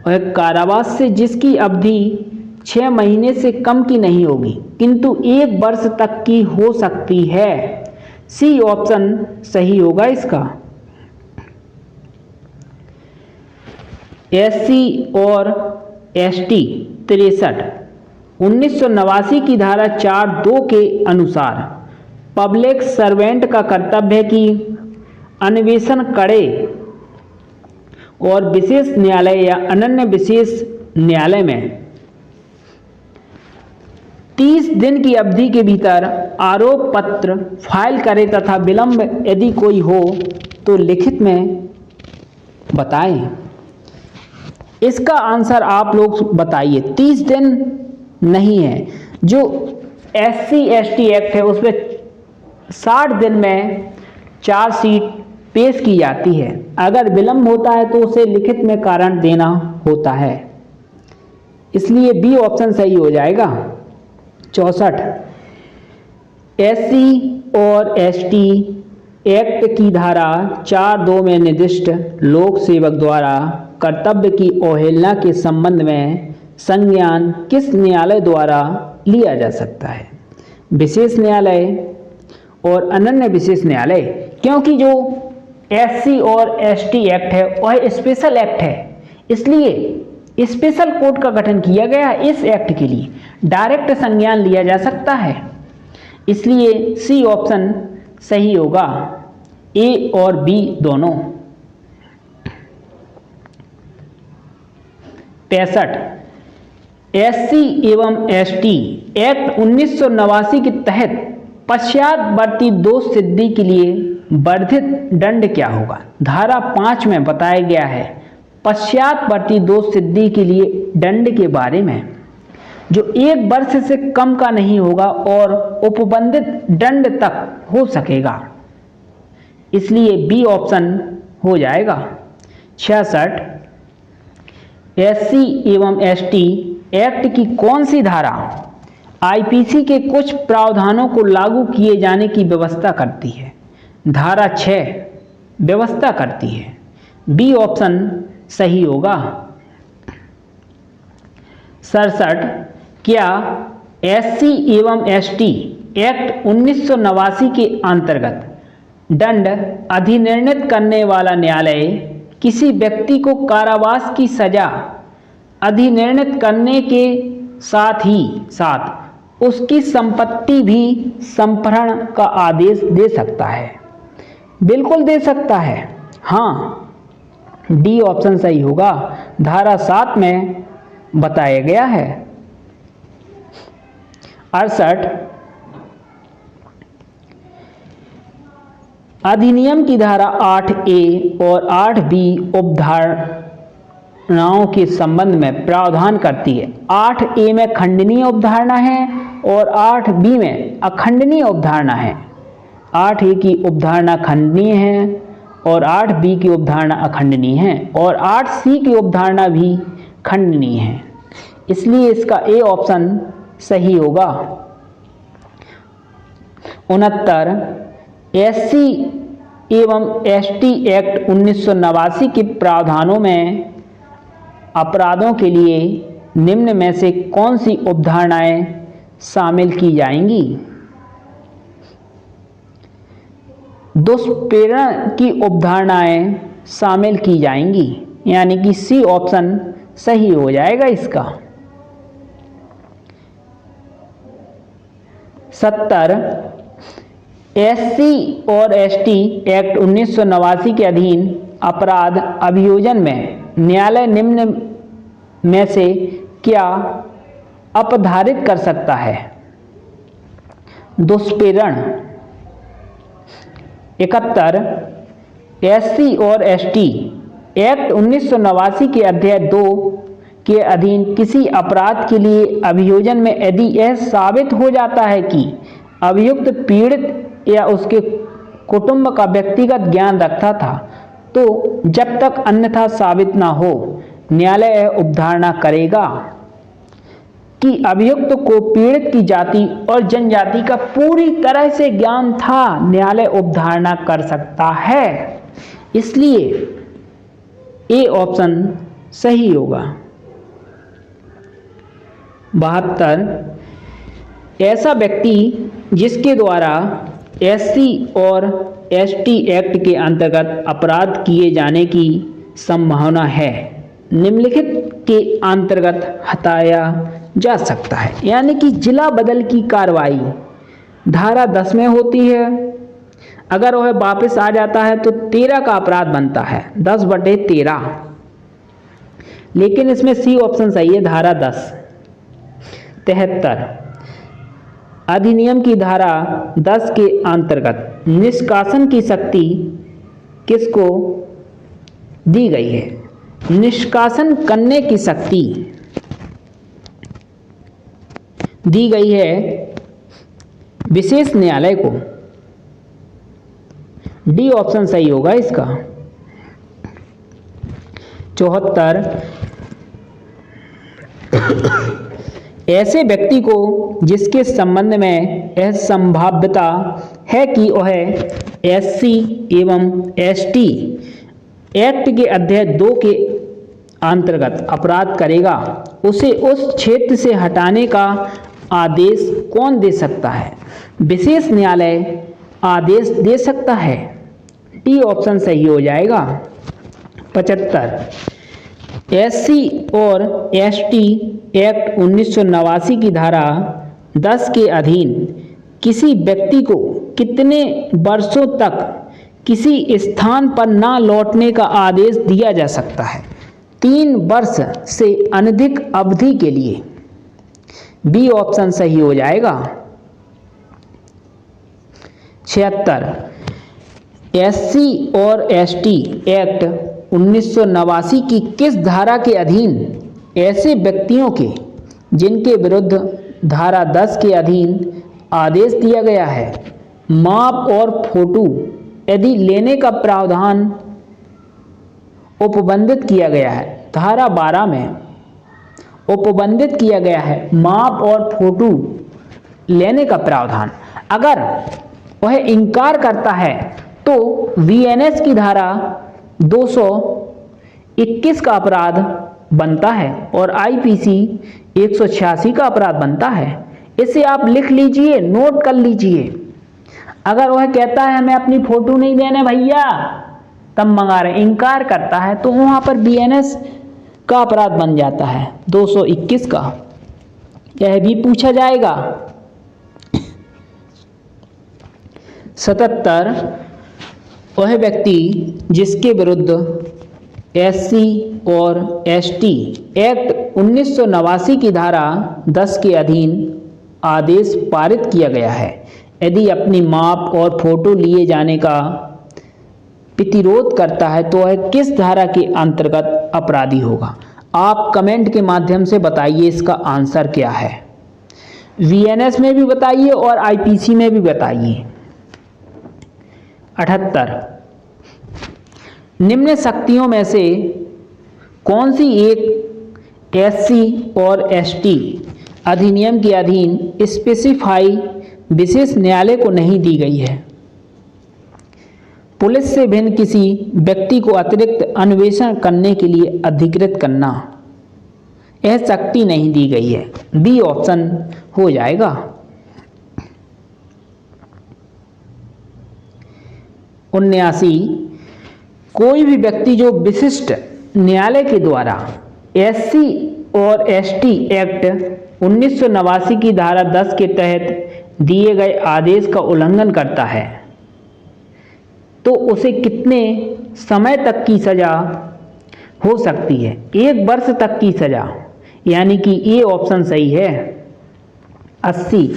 A: और कारावास से जिसकी अवधि 6 महीने से कम की नहीं होगी किंतु 1 वर्ष तक की हो सकती है। सी ऑप्शन सही होगा इसका। एससी और एसटी 63 1989 की धारा 4(2) के अनुसार पब्लिक सर्वेंट का कर्तव्य है कि अन्वेषण करे और विशेष न्यायालय या अनन्य विशेष न्यायालय में 30 दिन की अवधि के भीतर आरोप पत्र फाइल करे तथा विलंब यदि कोई हो तो लिखित में बताएं। इसका आंसर आप लोग बताइए। 30 दिन नहीं है, जो एससी एसटी एक्ट है उसमें 60 दिन में चार्जशीट पेश की जाती है। अगर विलंब होता है तो उसे लिखित में कारण देना होता है, इसलिए बी ऑप्शन सही हो जाएगा। 64 एससी और एसटी एक्ट की धारा 4(2) में निर्दिष्ट लोक सेवक द्वारा कर्तव्य की अवहेलना के संबंध में संज्ञान किस न्यायालय द्वारा लिया जा सकता है? विशेष न्यायालय और अनन्य विशेष न्यायालय, क्योंकि जो एससी और एसटी एक्ट है वह स्पेशल एक्ट है, इसलिए स्पेशल कोर्ट का गठन किया गया इस एक्ट के लिए। डायरेक्ट संज्ञान लिया जा सकता है, इसलिए सी ऑप्शन सही होगा, ए और बी दोनों। 65 एससी एवं एसटी एक्ट 1989 के तहत पश्चातवर्ती दोष सिद्धि के लिए वर्धित दंड क्या होगा? धारा 5 में बताया गया है पश्चातवर्ती दोष सिद्धि के लिए दंड के बारे में, जो 1 वर्ष से कम का नहीं होगा और उपबंधित दंड तक हो सकेगा, इसलिए बी ऑप्शन हो जाएगा। 66 एससी एवं एसटी एक्ट की कौन सी धारा आईपीसी के कुछ प्रावधानों को लागू किए जाने की व्यवस्था करती है? धारा 6 व्यवस्था करती है, बी ऑप्शन सही होगा। 67 क्या एससी एवं एसटी एक्ट 1989 के अंतर्गत दंड अधिनिर्णित करने वाला न्यायालय किसी व्यक्ति को कारावास की सजा अधिनिर्णित करने के साथ ही साथ उसकी संपत्ति भी संप्रहरण का आदेश दे सकता है? बिल्कुल दे सकता है, हाँ, डी ऑप्शन सही होगा। धारा 7 में बताया गया है। 68 अधिनियम की धारा 8A और 8B उपधारणाओं के संबंध में प्रावधान करती है। 8A में खंडनीय उपधारणा है और 8B में अखंडनीय उपधारणा है। 8A की उपधारणा खंडनीय है और 8B की उपधारणा अखंडनीय है और 8C की उपधारणा भी खंडनीय है, इसलिए इसका ए ऑप्शन सही होगा। 69 एससी एवं एसटी एक्ट 1989 के प्रावधानों में अपराधों के लिए निम्न में से कौन सी उपधारणाएं शामिल की जाएंगी? दुष्प्रेरण की उपधारणाएं शामिल की जाएंगी, यानी कि सी ऑप्शन सही हो जाएगा इसका। 70 एससी और एसटी एक्ट 1989 के अधीन अपराध अभियोजन में न्यायालय निम्न में से क्या अपधारित कर सकता है? दुष्प्रेरण। 71 एससी और एसटी एक्ट 1989 के अध्याय 2 के अधीन किसी अपराध के लिए अभियोजन में यदि यह साबित हो जाता है कि अभियुक्त पीड़ित या उसके कुटुंब का व्यक्तिगत ज्ञान रखता था, तो जब तक अन्यथा साबित न हो न्यायालय उपधारणा करेगा कि अभियुक्त को पीड़ित की जाति और जनजाति का पूरी तरह से ज्ञान था, न्यायालय उपधारणा कर सकता है, इसलिए ए ऑप्शन सही होगा। 72 ऐसा व्यक्ति जिसके द्वारा एससी और एसटी एक्ट के अंतर्गत अपराध किए जाने की संभावना है, निम्नलिखित के अंतर्गत हटाया जा सकता है। यानी कि जिला बदल की कार्रवाई धारा 10 में होती है। अगर वह वापस आ जाता है तो 13 का अपराध बनता है, 10/13। लेकिन इसमें सी ऑप्शन सही है, धारा 10। 73 अधिनियम की धारा 10 के अंतर्गत निष्कासन की शक्ति किसको दी गई है? निष्कासन करने की शक्ति दी गई है विशेष न्यायालय को। डी ऑप्शन सही होगा इसका। 74 ऐसे व्यक्ति को जिसके संबंध में यह संभाव्यता है कि वह एससी एवं एसटी एक्ट के अध्याय 2 के अंतर्गत अपराध करेगा, उसे उस क्षेत्र से हटाने का आदेश कौन दे सकता है? विशेष न्यायालय आदेश दे सकता है। डी ऑप्शन सही हो जाएगा। 75 एससी और एसटी एक्ट 1989 की धारा 10 के अधीन किसी व्यक्ति को कितने वर्षों तक किसी स्थान पर न लौटने का आदेश दिया जा सकता है? 3 वर्ष से अनधिक अवधि के लिए। बी ऑप्शन सही हो जाएगा। 76 एससी और एसटी एक्ट 1989 की किस धारा के अधीन ऐसे व्यक्तियों के जिनके विरुद्ध धारा 10 के अधीन आदेश दिया गया है माप और फोटो यदि लेने का प्रावधान उपबंधित किया गया है? धारा 12 में उपबंधित किया गया है माप और फोटो लेने का प्रावधान। अगर वह इनकार करता है तो वीएनएस की धारा 221 का अपराध बनता है और आईपीसी 186 का अपराध बनता है। इसे आप लिख लीजिए, नोट कर लीजिए। अगर वह कहता है हमें अपनी फोटो नहीं देने भैया, तब मंगा रहे, इनकार करता है तो वहां पर वीएनएस का अपराध बन जाता है 221 का। यह भी पूछा जाएगा। 77 वह व्यक्ति जिसके विरुद्ध एससी और एसटी एक्ट 1989 की धारा 10 के अधीन आदेश पारित किया गया है, यदि अपनी माप और फोटो लिए जाने का प्रतिरोध करता है तो वह किस धारा के अंतर्गत अपराधी होगा? आप कमेंट के माध्यम से बताइए इसका आंसर क्या है। वीएनएस में भी बताइए और आईपीसी में भी बताइए। 78 निम्न शक्तियों में से कौन सी एक एससी और एसटी अधिनियम के अधीन स्पेसिफाई विशेष न्यायालय को नहीं दी गई है? पुलिस से भिन्न किसी व्यक्ति को अतिरिक्त अन्वेषण करने के लिए अधिकृत करना, यह शक्ति नहीं दी गई है। बी ऑप्शन हो जाएगा। 79 कोई भी व्यक्ति जो विशिष्ट न्यायालय के द्वारा एससी और एसटी एक्ट 1989 की धारा 10 के तहत दिए गए आदेश का उल्लंघन करता है तो उसे कितने समय तक की सजा हो सकती है? 1 वर्ष तक की सजा, यानी कि ये ऑप्शन सही है। 80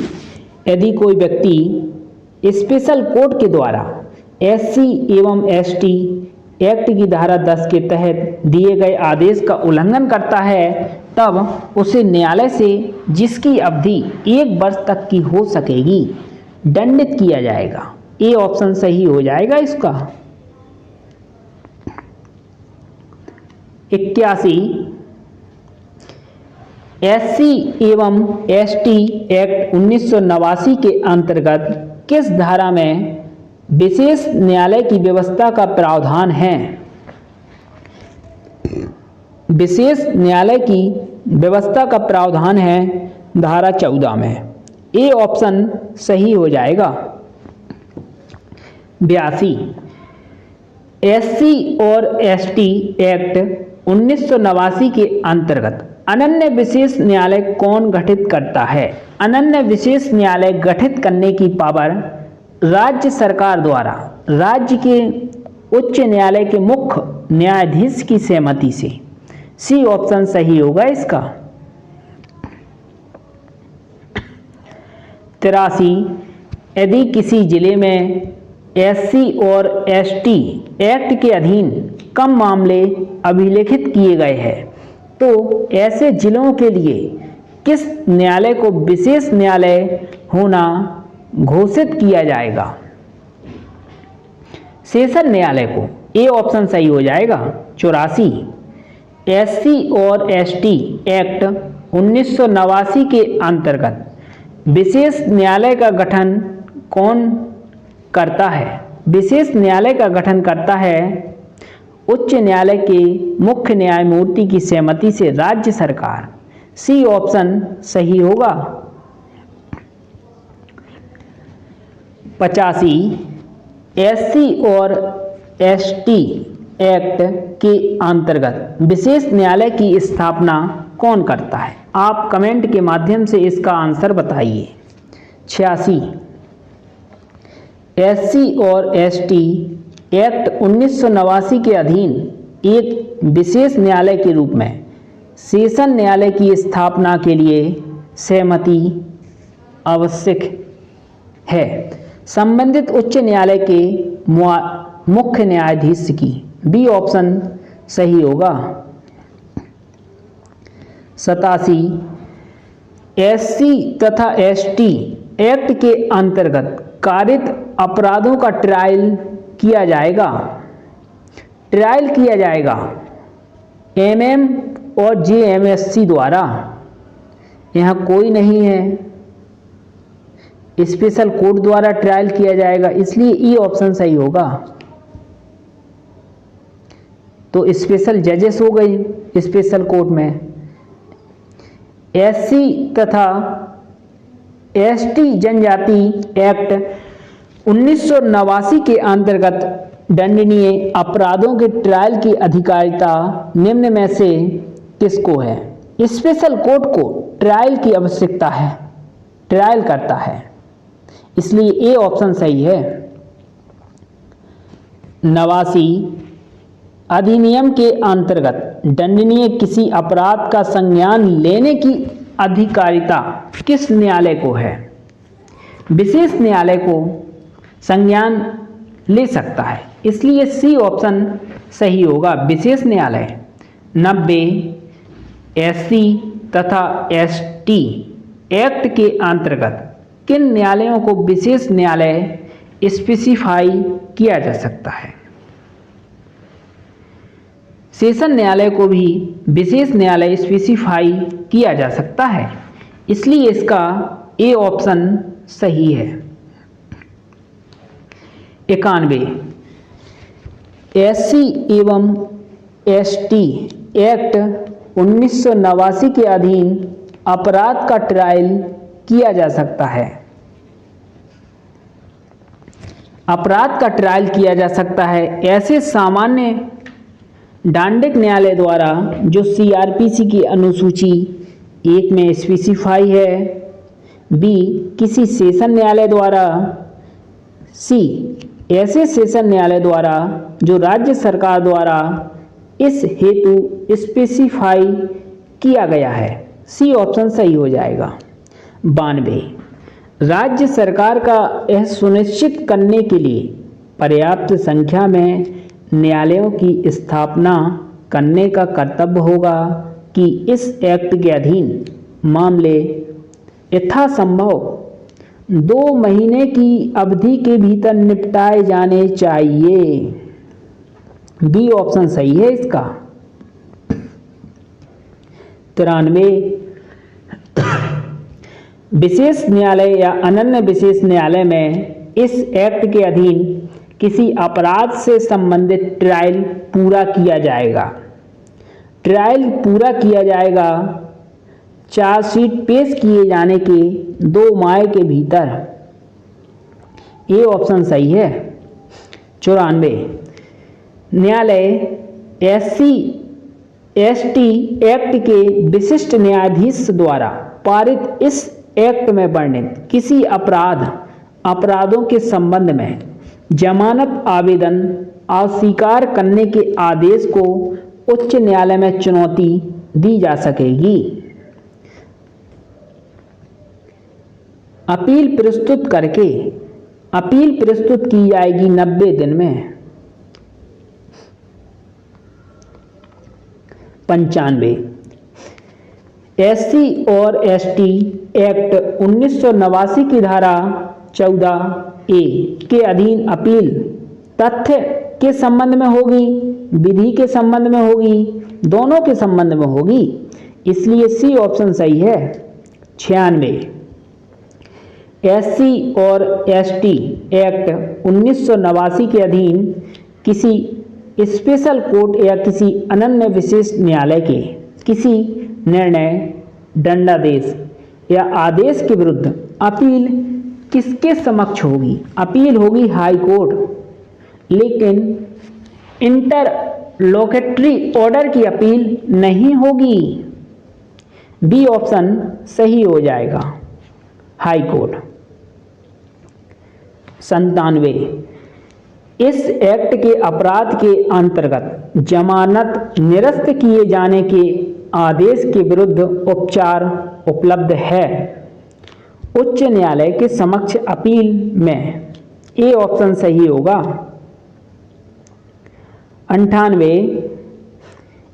A: यदि कोई व्यक्ति स्पेशल कोर्ट के द्वारा एससी एवं एसटी एक्ट की धारा 10 के तहत दिए गए आदेश का उल्लंघन करता है तब उसे न्यायालय से जिसकी अवधि 1 वर्ष तक की हो सकेगी दंडित किया जाएगा। ये ऑप्शन सही हो जाएगा इसका। 81 एससी एवं एसटी एक्ट 1989 के अंतर्गत किस धारा में विशेष न्यायालय की व्यवस्था का प्रावधान है? विशेष न्यायालय की व्यवस्था का प्रावधान है धारा 14 में। ए ऑप्शन सही हो जाएगा। 82 एससी और एसटी एक्ट 1989 के अंतर्गत अनन्य विशेष न्यायालय कौन गठित करता है? अनन्य विशेष न्यायालय गठित करने की पावर राज्य सरकार द्वारा राज्य के उच्च न्यायालय के मुख्य न्यायाधीश की सहमति से। सी ऑप्शन सही होगा इसका। 83 यदि किसी जिले में एससी और एसटी एक्ट के अधीन कम मामले अभिलेखित किए गए हैं तो ऐसे जिलों के लिए किस न्यायालय को विशेष न्यायालय होना घोषित किया जाएगा? सेशन न्यायालय को। ए ऑप्शन सही हो जाएगा। 84 एससी और एसटी एक्ट 1989 के अंतर्गत विशेष न्यायालय का गठन कौन करता है? विशेष न्यायालय का गठन करता है उच्च न्यायालय के मुख्य न्यायमूर्ति की सहमति से राज्य सरकार। सी ऑप्शन सही होगा। 85 एससी और एसटी एक्ट के अंतर्गत विशेष न्यायालय की स्थापना कौन करता है? आप कमेंट के माध्यम से इसका आंसर बताइए। 86 एससी और एसटी एक्ट 1989 के अधीन एक विशेष न्यायालय के रूप में सेशन न्यायालय की स्थापना के लिए सहमति आवश्यक है संबंधित उच्च न्यायालय के मुख्य न्यायाधीश की। बी ऑप्शन सही होगा। 87 एससी तथा एसटी एक्ट के अंतर्गत कारित अपराधों का ट्रायल किया जाएगा एमएम और जेएमएससी द्वारा। यहाँ कोई नहीं है, स्पेशल कोर्ट द्वारा ट्रायल किया जाएगा, इसलिए ई ऑप्शन सही होगा। तो स्पेशल जजेस हो गई स्पेशल कोर्ट में। एससी तथा एसटी जनजाति एक्ट 1989 के अंतर्गत दंडनीय अपराधों के ट्रायल की अधिकारिता निम्न में से किसको है? स्पेशल कोर्ट को ट्रायल की आवश्यकता है, ट्रायल करता है, इसलिए ए ऑप्शन सही है। 89 अधिनियम के अंतर्गत दंडनीय किसी अपराध का संज्ञान लेने की अधिकारिता किस न्यायालय को है? विशेष न्यायालय को संज्ञान ले सकता है, इसलिए सी ऑप्शन सही होगा, विशेष न्यायालय। 90 एससी तथा एसटी एक्ट के अंतर्गत किन न्यायालयों को विशेष न्यायालय स्पेसिफाई किया जा सकता है? सेशन न्यायालय को भी विशेष न्यायालय स्पेसिफाई किया जा सकता है, इसलिए इसका ए ऑप्शन सही है। 91 एससी एवं एसटी एक्ट 1989 के अधीन अपराध का ट्रायल किया जा सकता है। अपराध का ट्रायल किया जा सकता है ऐसे सामान्य डांडिक न्यायालय द्वारा जो सीआरपीसी की अनुसूची 1 में स्पेसिफाई है, बी किसी सेशन न्यायालय द्वारा, सी ऐसे सेशन न्यायालय द्वारा जो राज्य सरकार द्वारा इस हेतु स्पेसिफाई किया गया है। सी ऑप्शन सही हो जाएगा। 92 राज्य सरकार का यह सुनिश्चित करने के लिए पर्याप्त संख्या में न्यायालयों की स्थापना करने का कर्तव्य होगा कि इस एक्ट के अधीन मामले यथासंभव 2 महीने की अवधि के भीतर निपटाए जाने चाहिए। बी ऑप्शन सही है इसका। 93 विशेष न्यायालय या अनन्य विशेष न्यायालय में इस एक्ट के अधीन किसी अपराध से संबंधित ट्रायल पूरा किया जाएगा। ट्रायल पूरा किया जाएगा चार्जशीट पेश किए जाने के 2 माह के भीतर। ये ऑप्शन सही है। 94, न्यायालय SC/ST एक्ट के विशिष्ट न्यायाधीश द्वारा पारित इस एक्ट में वर्णित किसी अपराधों के संबंध में जमानत आवेदन अस्वीकार करने के आदेश को उच्च न्यायालय में चुनौती दी जा सकेगी। अपील प्रस्तुत की जाएगी 90 दिन में। 95, SC और ST एक्ट 1989 की धारा 14A के अधीन अपील तथ्य के संबंध में होगी, विधि के संबंध में होगी, दोनों के संबंध में होगी, इसलिए सी ऑप्शन सही है। 96, SC और ST एक्ट 1989 के अधीन किसी स्पेशल कोर्ट या किसी अनन्य विशेष न्यायालय के किसी निर्णय, दंडादेश या आदेश के विरुद्ध अपील किसके समक्ष होगी? अपील होगी हाई कोर्ट, लेकिन इंटरलोकेटरी ऑर्डर की अपील नहीं होगी। बी ऑप्शन सही हो जाएगा, हाई कोर्ट। 97, इस एक्ट के अपराध के अंतर्गत जमानत निरस्त किए जाने के आदेश के विरुद्ध उपचार उपलब्ध है उच्च न्यायालय के समक्ष अपील में। ए ऑप्शन सही होगा। 98,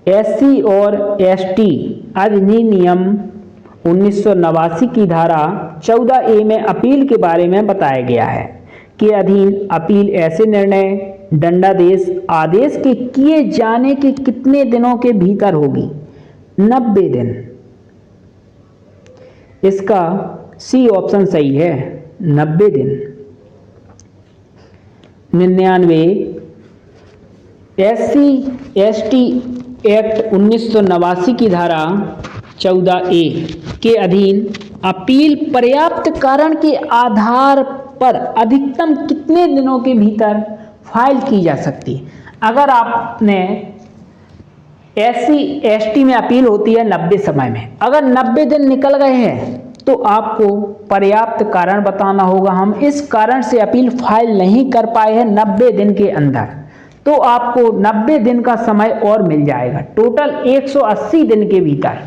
A: SC और ST अधिनियम 1989 की धारा 14A में अपील के बारे में बताया गया है के अधीन अपील ऐसे निर्णय, दंडादेश, आदेश के किए जाने के कितने दिनों के भीतर होगी? 90 दिन। इसका सी ऑप्शन सही है, 90 दिन। 99, SC/ST एक्ट 1989 की धारा 14A के अधीन अपील पर्याप्त कारण के आधार पर अधिकतम कितने दिनों के भीतर फाइल की जा सकती है? अगर आपने SC/ST में अपील होती है 90 समय में, अगर 90 दिन निकल गए हैं तो आपको पर्याप्त कारण बताना होगा। हम इस कारण से अपील फाइल नहीं कर पाए हैं 90 दिन के अंदर, तो आपको 90 दिन का समय और मिल जाएगा। टोटल 180 दिन के भीतर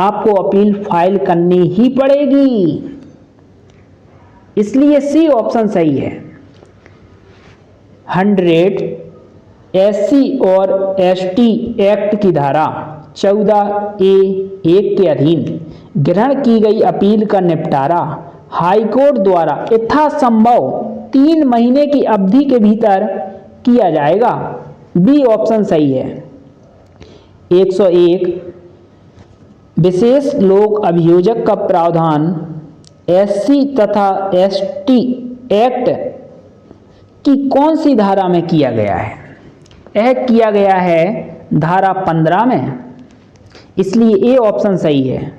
A: आपको अपील फाइल करनी ही पड़ेगी, इसलिए सी ऑप्शन सही है। 100, SC और ST एक्ट की धारा 14A(1) के अधीन ग्रहण की गई अपील का निपटारा हाईकोर्ट द्वारा यथासंभव 3 महीने की अवधि के भीतर किया जाएगा। बी ऑप्शन सही है। 101, विशेष लोक अभियोजक का प्रावधान SC तथा ST एक्ट की कौन सी धारा में किया गया है? यह किया गया है धारा 15 में, इसलिए ए ऑप्शन सही है।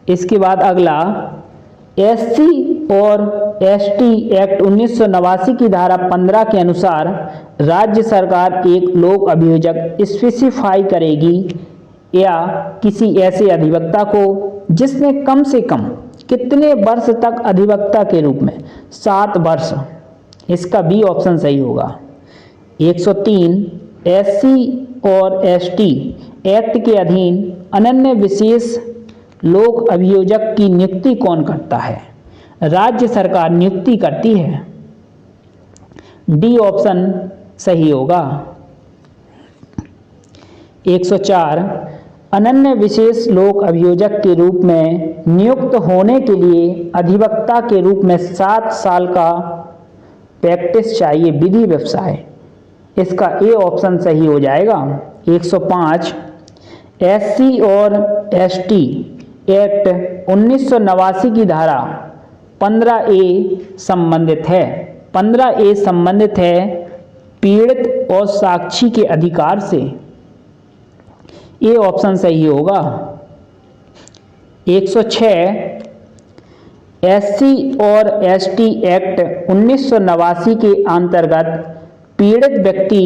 A: इसके बाद अगला, SC और ST एक्ट 1989 की धारा 15 के अनुसार राज्य सरकार एक लोक अभियोजक स्पेसिफाई करेगी या किसी ऐसे अधिवक्ता को जिसने कम से कम कितने वर्ष तक अधिवक्ता के रूप में? 7 वर्ष। इसका बी ऑप्शन सही होगा। 103, SC और ST एक्ट के अधीन अनन्य विशेष लोक अभियोजक की नियुक्ति कौन करता है? राज्य सरकार नियुक्ति करती है। डी ऑप्शन सही होगा। 104, अनन्य विशेष लोक अभियोजक के रूप में नियुक्त होने के लिए अधिवक्ता के रूप में 7 साल का प्रैक्टिस चाहिए, विधि व्यवसाय। इसका ए ऑप्शन सही हो जाएगा। 105, SC और ST एक्ट 1989 की धारा 15A संबंधित है। 15A संबंधित है पीड़ित और साक्षी के अधिकार से। ये ऑप्शन सही होगा। 106 एससी और एसटी एक्ट 1989 के अंतर्गत पीड़ित व्यक्ति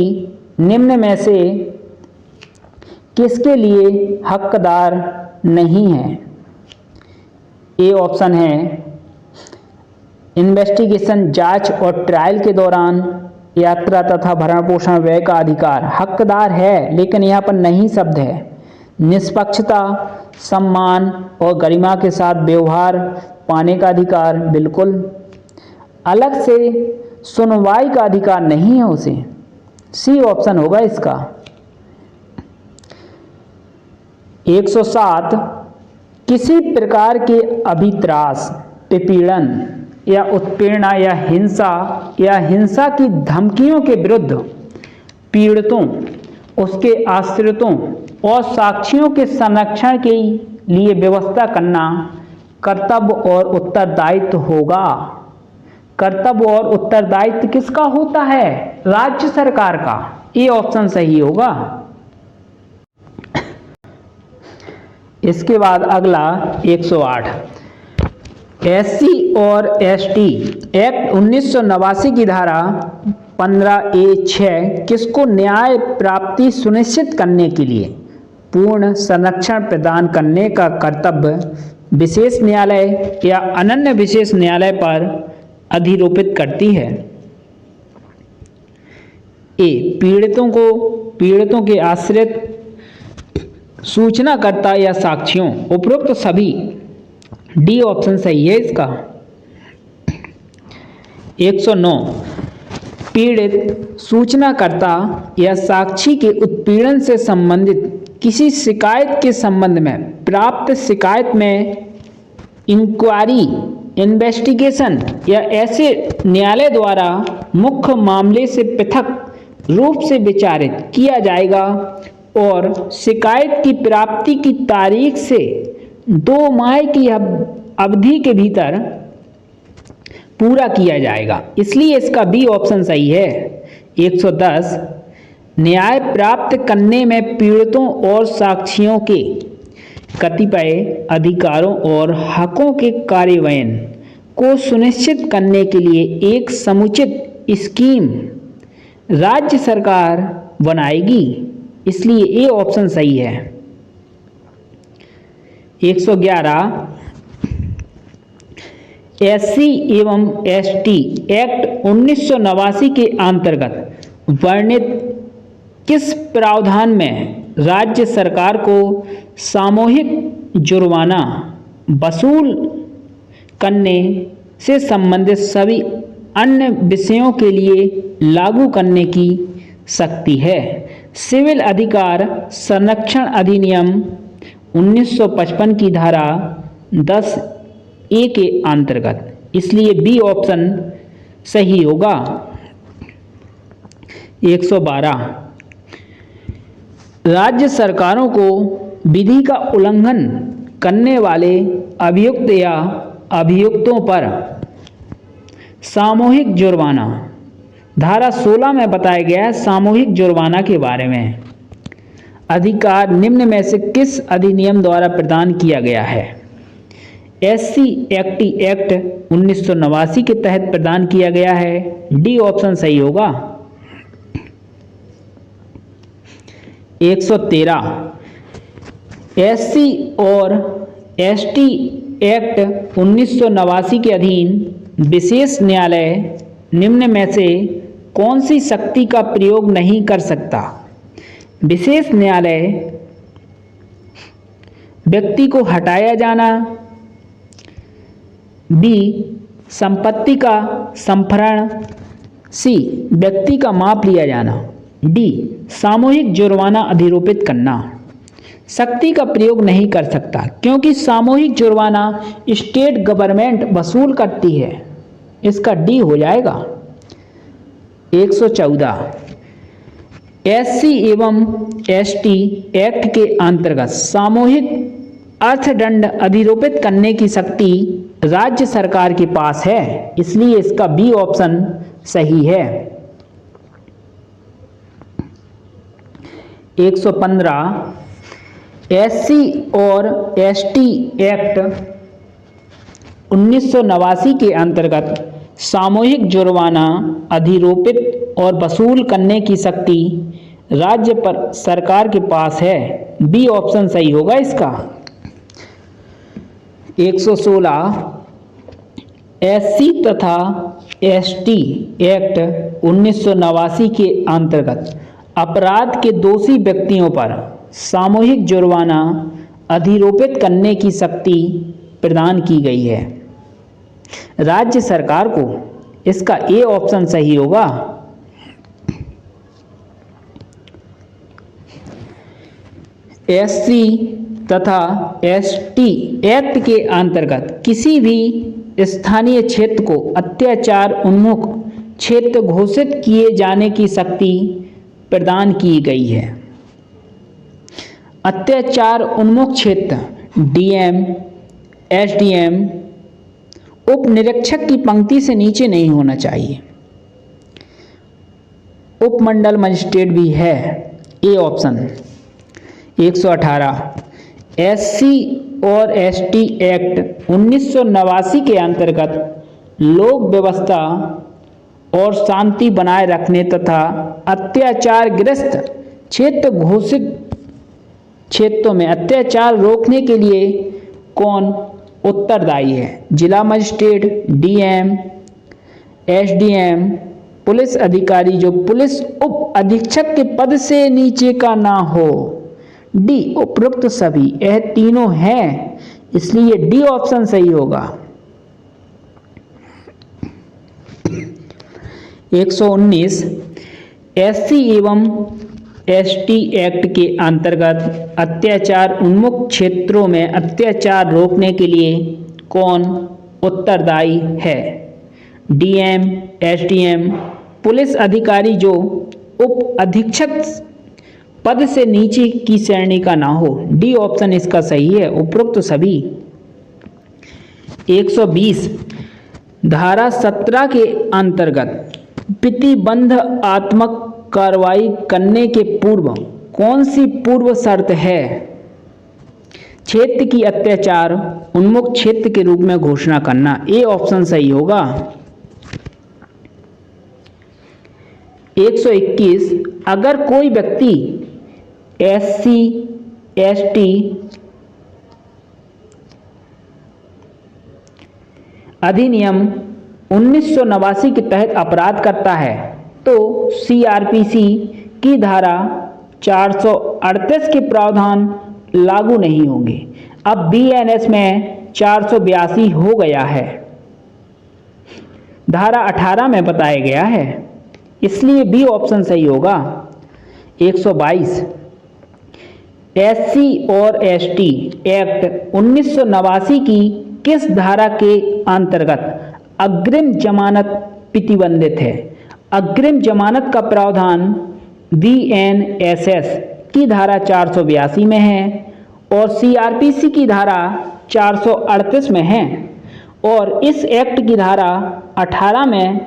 A: निम्न में से किसके लिए हकदार नहीं है? ए ऑप्शन है इन्वेस्टिगेशन, जांच और ट्रायल के दौरान यात्रा तथा भरण पोषण व्यय का अधिकार। हकदार है लेकिन यहाँ पर नहीं शब्द है। निष्पक्षता, सम्मान और गरिमा के साथ व्यवहार पाने का अधिकार, बिल्कुल। अलग से सुनवाई का अधिकार नहीं है उसे। सी ऑप्शन होगा इसका। 107 किसी प्रकार के अभित्रास, विपीड़न या उत्पीड़ना या हिंसा की धमकियों के विरुद्ध पीड़ितों, उसके आश्रितों और साक्षियों के संरक्षण के लिए व्यवस्था करना कर्तव्य और उत्तरदायित्व होगा। कर्तव्य और उत्तरदायित्व किसका होता है? राज्य सरकार का। ये ऑप्शन सही होगा। इसके बाद अगला 108 एससी और एसटी एक्ट 1989 की धारा 15A(6) किसको न्याय प्राप्ति सुनिश्चित करने के लिए पूर्ण संरक्षण प्रदान करने का कर्तव्य विशेष न्यायालय या अनन्य विशेष न्यायालय पर अधिरोपित करती है? ए पीड़ितों के आश्रित, सूचनाकर्ता या साक्षियों, उपरोक्त सभी। डी ऑप्शन सही है इसका। 109 पीड़ित, सूचनाकर्ता या साक्षी के उत्पीड़न से संबंधित किसी शिकायत के संबंध में प्राप्त शिकायत में इंक्वायरी, इन्वेस्टिगेशन या ऐसे न्यायालय द्वारा मुख्य मामले से पृथक रूप से विचारित किया जाएगा और शिकायत की प्राप्ति की तारीख से 2 माह की अवधि के भीतर पूरा किया जाएगा। इसलिए इसका बी ऑप्शन सही है। 110 न्याय प्राप्त करने में पीड़ितों और साक्षियों के कतिपय अधिकारों और हकों के कार्यान्वयन को सुनिश्चित करने के लिए एक समुचित स्कीम राज्य सरकार बनाएगी। इसलिए ए ऑप्शन सही है। 111 एससी एवं एसटी एक्ट 1989 के अंतर्गत वर्णित किस प्रावधान में राज्य सरकार को सामूहिक जुर्माना वसूल करने से संबंधित सभी अन्य विषयों के लिए लागू करने की शक्ति है? सिविल अधिकार संरक्षण अधिनियम 1955 की धारा 10A के अंतर्गत। इसलिए बी ऑप्शन सही होगा। 112 राज्य सरकारों को विधि का उल्लंघन करने वाले अभियुक्त या अभियुक्तों पर सामूहिक जुर्माना, धारा 16 में बताया गया है सामूहिक जुर्माना के बारे में। अधिकार निम्न में से किस अधिनियम द्वारा प्रदान किया गया है? एससी एक्टी एक्ट 1989 के तहत प्रदान किया गया है। डी ऑप्शन सही होगा। 113 एससी और एसटी एक्ट 1989 के अधीन विशेष न्यायालय निम्न में से कौन सी शक्ति का प्रयोग नहीं कर सकता? विशेष न्यायालय व्यक्ति को हटाया जाना, बी संपत्ति का संपहरण, सी व्यक्ति का माप लिया जाना, डी सामूहिक जुर्माना अधिरोपित करना। शक्ति का प्रयोग नहीं कर सकता क्योंकि सामूहिक जुर्माना स्टेट गवर्नमेंट वसूल करती है। इसका डी हो जाएगा। 114 एससी एवं एसटी एक्ट के अंतर्गत सामूहिक अर्थदंड अधिरोपित करने की शक्ति राज्य सरकार के पास है। इसलिए इसका बी ऑप्शन सही है। 115 एससी और एसटी एक्ट 1989 के अंतर्गत सामूहिक जुर्माना अधिरोपित और वसूल करने की शक्ति राज्य पर सरकार के पास है। बी ऑप्शन सही होगा इसका। 116 एससी तथा एसटी एक्ट 1989 के अंतर्गत अपराध के दोषी व्यक्तियों पर सामूहिक जुर्माना अधिरोपित करने की शक्ति प्रदान की गई है राज्य सरकार को। इसका ए ऑप्शन सही होगा। एससी तथा एसटी एक्ट के अंतर्गत किसी भी स्थानीय क्षेत्र को अत्याचार उन्मुख क्षेत्र घोषित किए जाने की शक्ति प्रदान की गई है। अत्याचार उन्मुख क्षेत्र डीएम, एसडीएम, उप निरीक्षक की पंक्ति से नीचे नहीं होना चाहिए। उपमंडल मजिस्ट्रेट भी है। A option. 118 एससी और एसटी एक्ट 1989 के अंतर्गत लोक व्यवस्था और शांति बनाए रखने तथा अत्याचारग्रस्त क्षेत्र घोषित क्षेत्रों में अत्याचार रोकने के लिए कौन उत्तरदायी है? जिला मजिस्ट्रेट, डीएम, एसडीएम, पुलिस अधिकारी जो पुलिस उप अधीक्षक के पद से नीचे का ना हो। डी उपरोक्त सभी। यह तीनों हैं, इसलिए डी ऑप्शन सही होगा। 119 एससी एवं एसटी एक्ट के अंतर्गत अत्याचार उन्मुख क्षेत्रों में अत्याचार रोकने के लिए कौन उत्तरदायी है? डीएम, एसडीएम, पुलिस अधिकारी जो उप अधीक्षक पद से नीचे की श्रेणी का ना हो। डी ऑप्शन इसका सही है, उपरोक्त सभी। 120 धारा 17 के अंतर्गत प्रतिबंधात्मक कार्रवाई करने के पूर्व कौन सी पूर्व शर्त है? क्षेत्र की अत्याचार उन्मुख क्षेत्र के रूप में घोषणा करना। ए ऑप्शन सही होगा। 121 अगर कोई व्यक्ति एससी, एसटी अधिनियम 1989 के तहत अपराध करता है तो सीआरपीसी की धारा 438 के प्रावधान लागू नहीं होंगे। अब बीएनएस में 482 हो गया है, धारा 18 में बताया गया है, इसलिए बी ऑप्शन सही होगा। 122 एससी और एसटी एक्ट 1989 की किस धारा के अंतर्गत अग्रिम जमानत प्रतिबंधित है? अग्रिम जमानत का प्रावधान बीएनएसएस की धारा 482 में है और सीआरपीसी की धारा 438 में है और इस एक्ट की धारा 18 में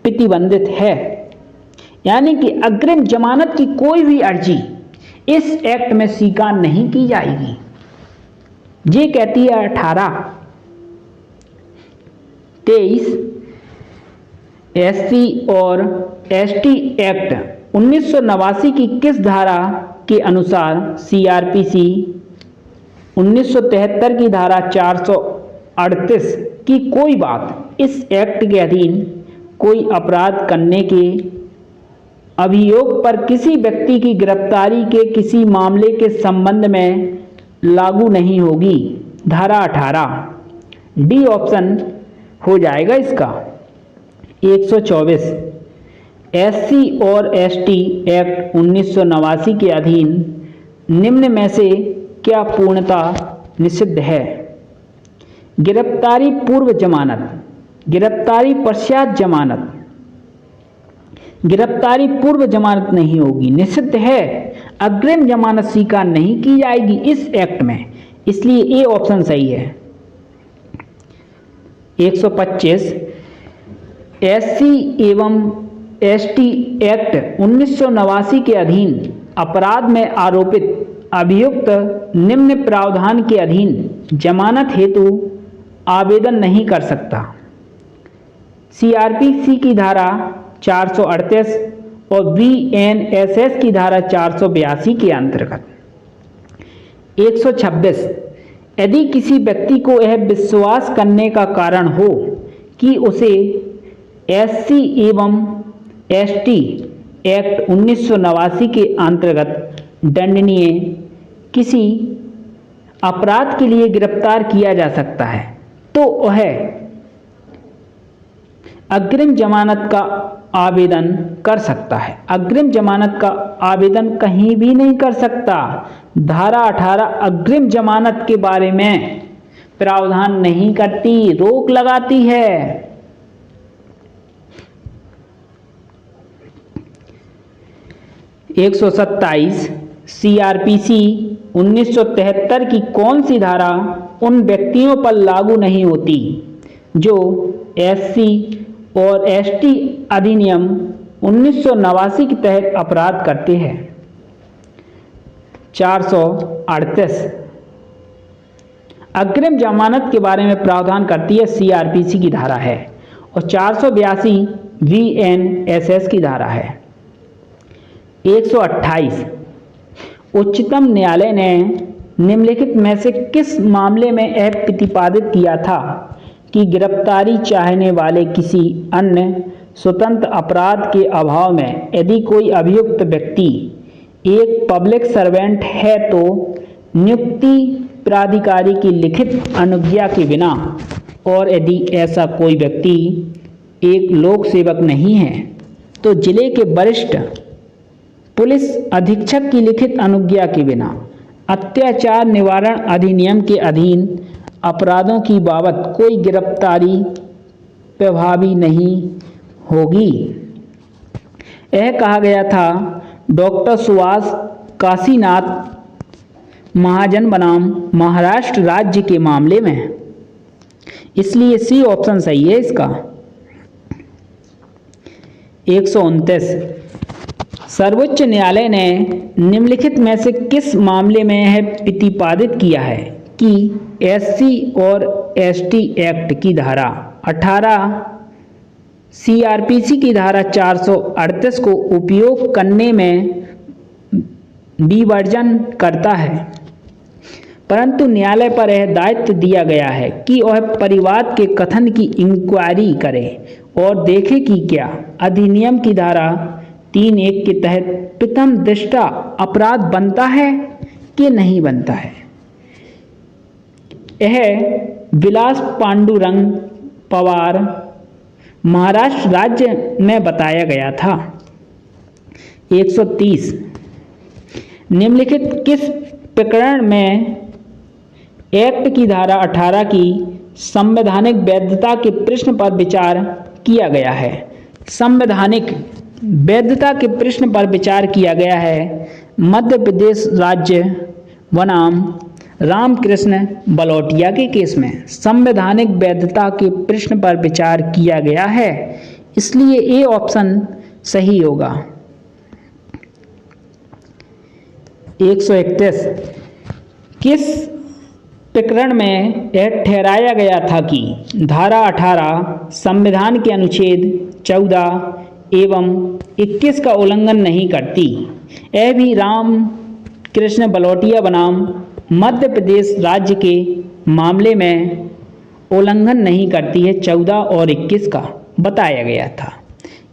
A: प्रतिबंधित है। यानी कि अग्रिम जमानत की कोई भी अर्जी इस एक्ट में स्वीकार नहीं की जाएगी। ये कहती है 18। 23 एससी और एसटी एक्ट 1989 की किस धारा के अनुसार सीआरपीसी 1973 की धारा 438 की कोई बात इस एक्ट के अधीन कोई अपराध करने के अभियोग पर किसी व्यक्ति की गिरफ्तारी के किसी मामले के संबंध में लागू नहीं होगी? धारा 18। डी ऑप्शन हो जाएगा इसका। 124 एससी और एसटी एक्ट 1989 के अधीन निम्न में से क्या पूर्णता निषिद्ध है? गिरफ्तारी पूर्व जमानत, गिरफ्तारी पश्चात जमानत। गिरफ्तारी पूर्व जमानत नहीं होगी, निषिद्ध है। अग्रिम जमानत स्वीकार नहीं की जाएगी इस एक्ट में, इसलिए ए ऑप्शन सही है। 125 एससी एवं एसटी एक्ट 1989 के अधीन अपराध में आरोपित अभियुक्त निम्न प्रावधान के अधीन जमानत हेतु आवेदन नहीं कर सकता। सीआरपीसी की धारा 438 और बीएनएसएस की धारा 482 के अंतर्गत। 126 यदि किसी व्यक्ति को यह विश्वास करने का कारण हो कि उसे एससी एवं एसटी एक्ट 1989 के अंतर्गत दंडनीय किसी अपराध के लिए गिरफ्तार किया जा सकता है, तो वह अग्रिम जमानत का आवेदन कर सकता है। अग्रिम जमानत का आवेदन कहीं भी नहीं कर सकता। धारा 18 अग्रिम जमानत के बारे में प्रावधान नहीं करती, रोक लगाती है। 127 सीआरपीसी 1973 की कौन सी धारा उन व्यक्तियों पर लागू नहीं होती जो एससी और एसटी अधिनियम 1989 के तहत अपराध करते हैं? 438 अग्रिम जमानत के बारे में प्रावधान करती है, सीआरपीसी की धारा है, और 482 बीएनएसएस की धारा है। 128 उच्चतम न्यायालय ने निम्नलिखित में से किस मामले में यह प्रतिपादित किया था कि गिरफ्तारी चाहने वाले किसी अन्य स्वतंत्र अपराध के अभाव में यदि कोई अभियुक्त व्यक्ति एक पब्लिक सर्वेंट है तो नियुक्ति प्राधिकारी की लिखित अनुज्ञा के बिना, और यदि ऐसा कोई व्यक्ति एक लोक सेवक नहीं है तो जिले के वरिष्ठ पुलिस अधीक्षक की लिखित अनुज्ञा के बिना अत्याचार निवारण अधिनियम के अधीन अपराधों की बाबत कोई गिरफ्तारी प्रभावी नहीं होगी। यह कहा गया था डॉक्टर सुभाष काशीनाथ महाजन बनाम महाराष्ट्र राज्य के मामले में, इसलिए सी ऑप्शन सही है इसका। 129 सर्वोच्च न्यायालय ने निम्नलिखित में से किस मामले में यह प्रतिपादित किया है कि एससी और एसटी एक्ट की धारा 18 सीआरपीसी की धारा 438 को उपयोग करने में विवर्जन करता है, परंतु न्यायालय पर यह दायित्व दिया गया है कि वह परिवाद के कथन की इंक्वायरी करे और देखे कि क्या अधिनियम की धारा 3(1) के तहत प्रथम दृष्टया अपराध बनता है कि नहीं बनता है। यह विलास पांडुरंग पवार महाराष्ट्र राज्य में बताया गया था। 130 निम्नलिखित किस प्रकरण में एक्ट की धारा 18 की संवैधानिक वैधता के प्रश्न पर विचार किया गया है? संवैधानिक वैधता के प्रश्न पर विचार किया गया है मध्य प्रदेश राज्य बनाम रामकृष्ण बलौटिया के केस में संवैधानिक वैधता के प्रश्न पर विचार किया गया है, इसलिए ए ऑप्शन सही होगा। 131 किस प्रकरण में यह ठहराया गया था कि धारा 18 संविधान के अनुच्छेद 14 एवं 21 का उल्लंघन नहीं करती? यह भी राम कृष्ण बलौटिया बनाम मध्य प्रदेश राज्य के मामले में उल्लंघन नहीं करती है, 14 और 21 का बताया गया था,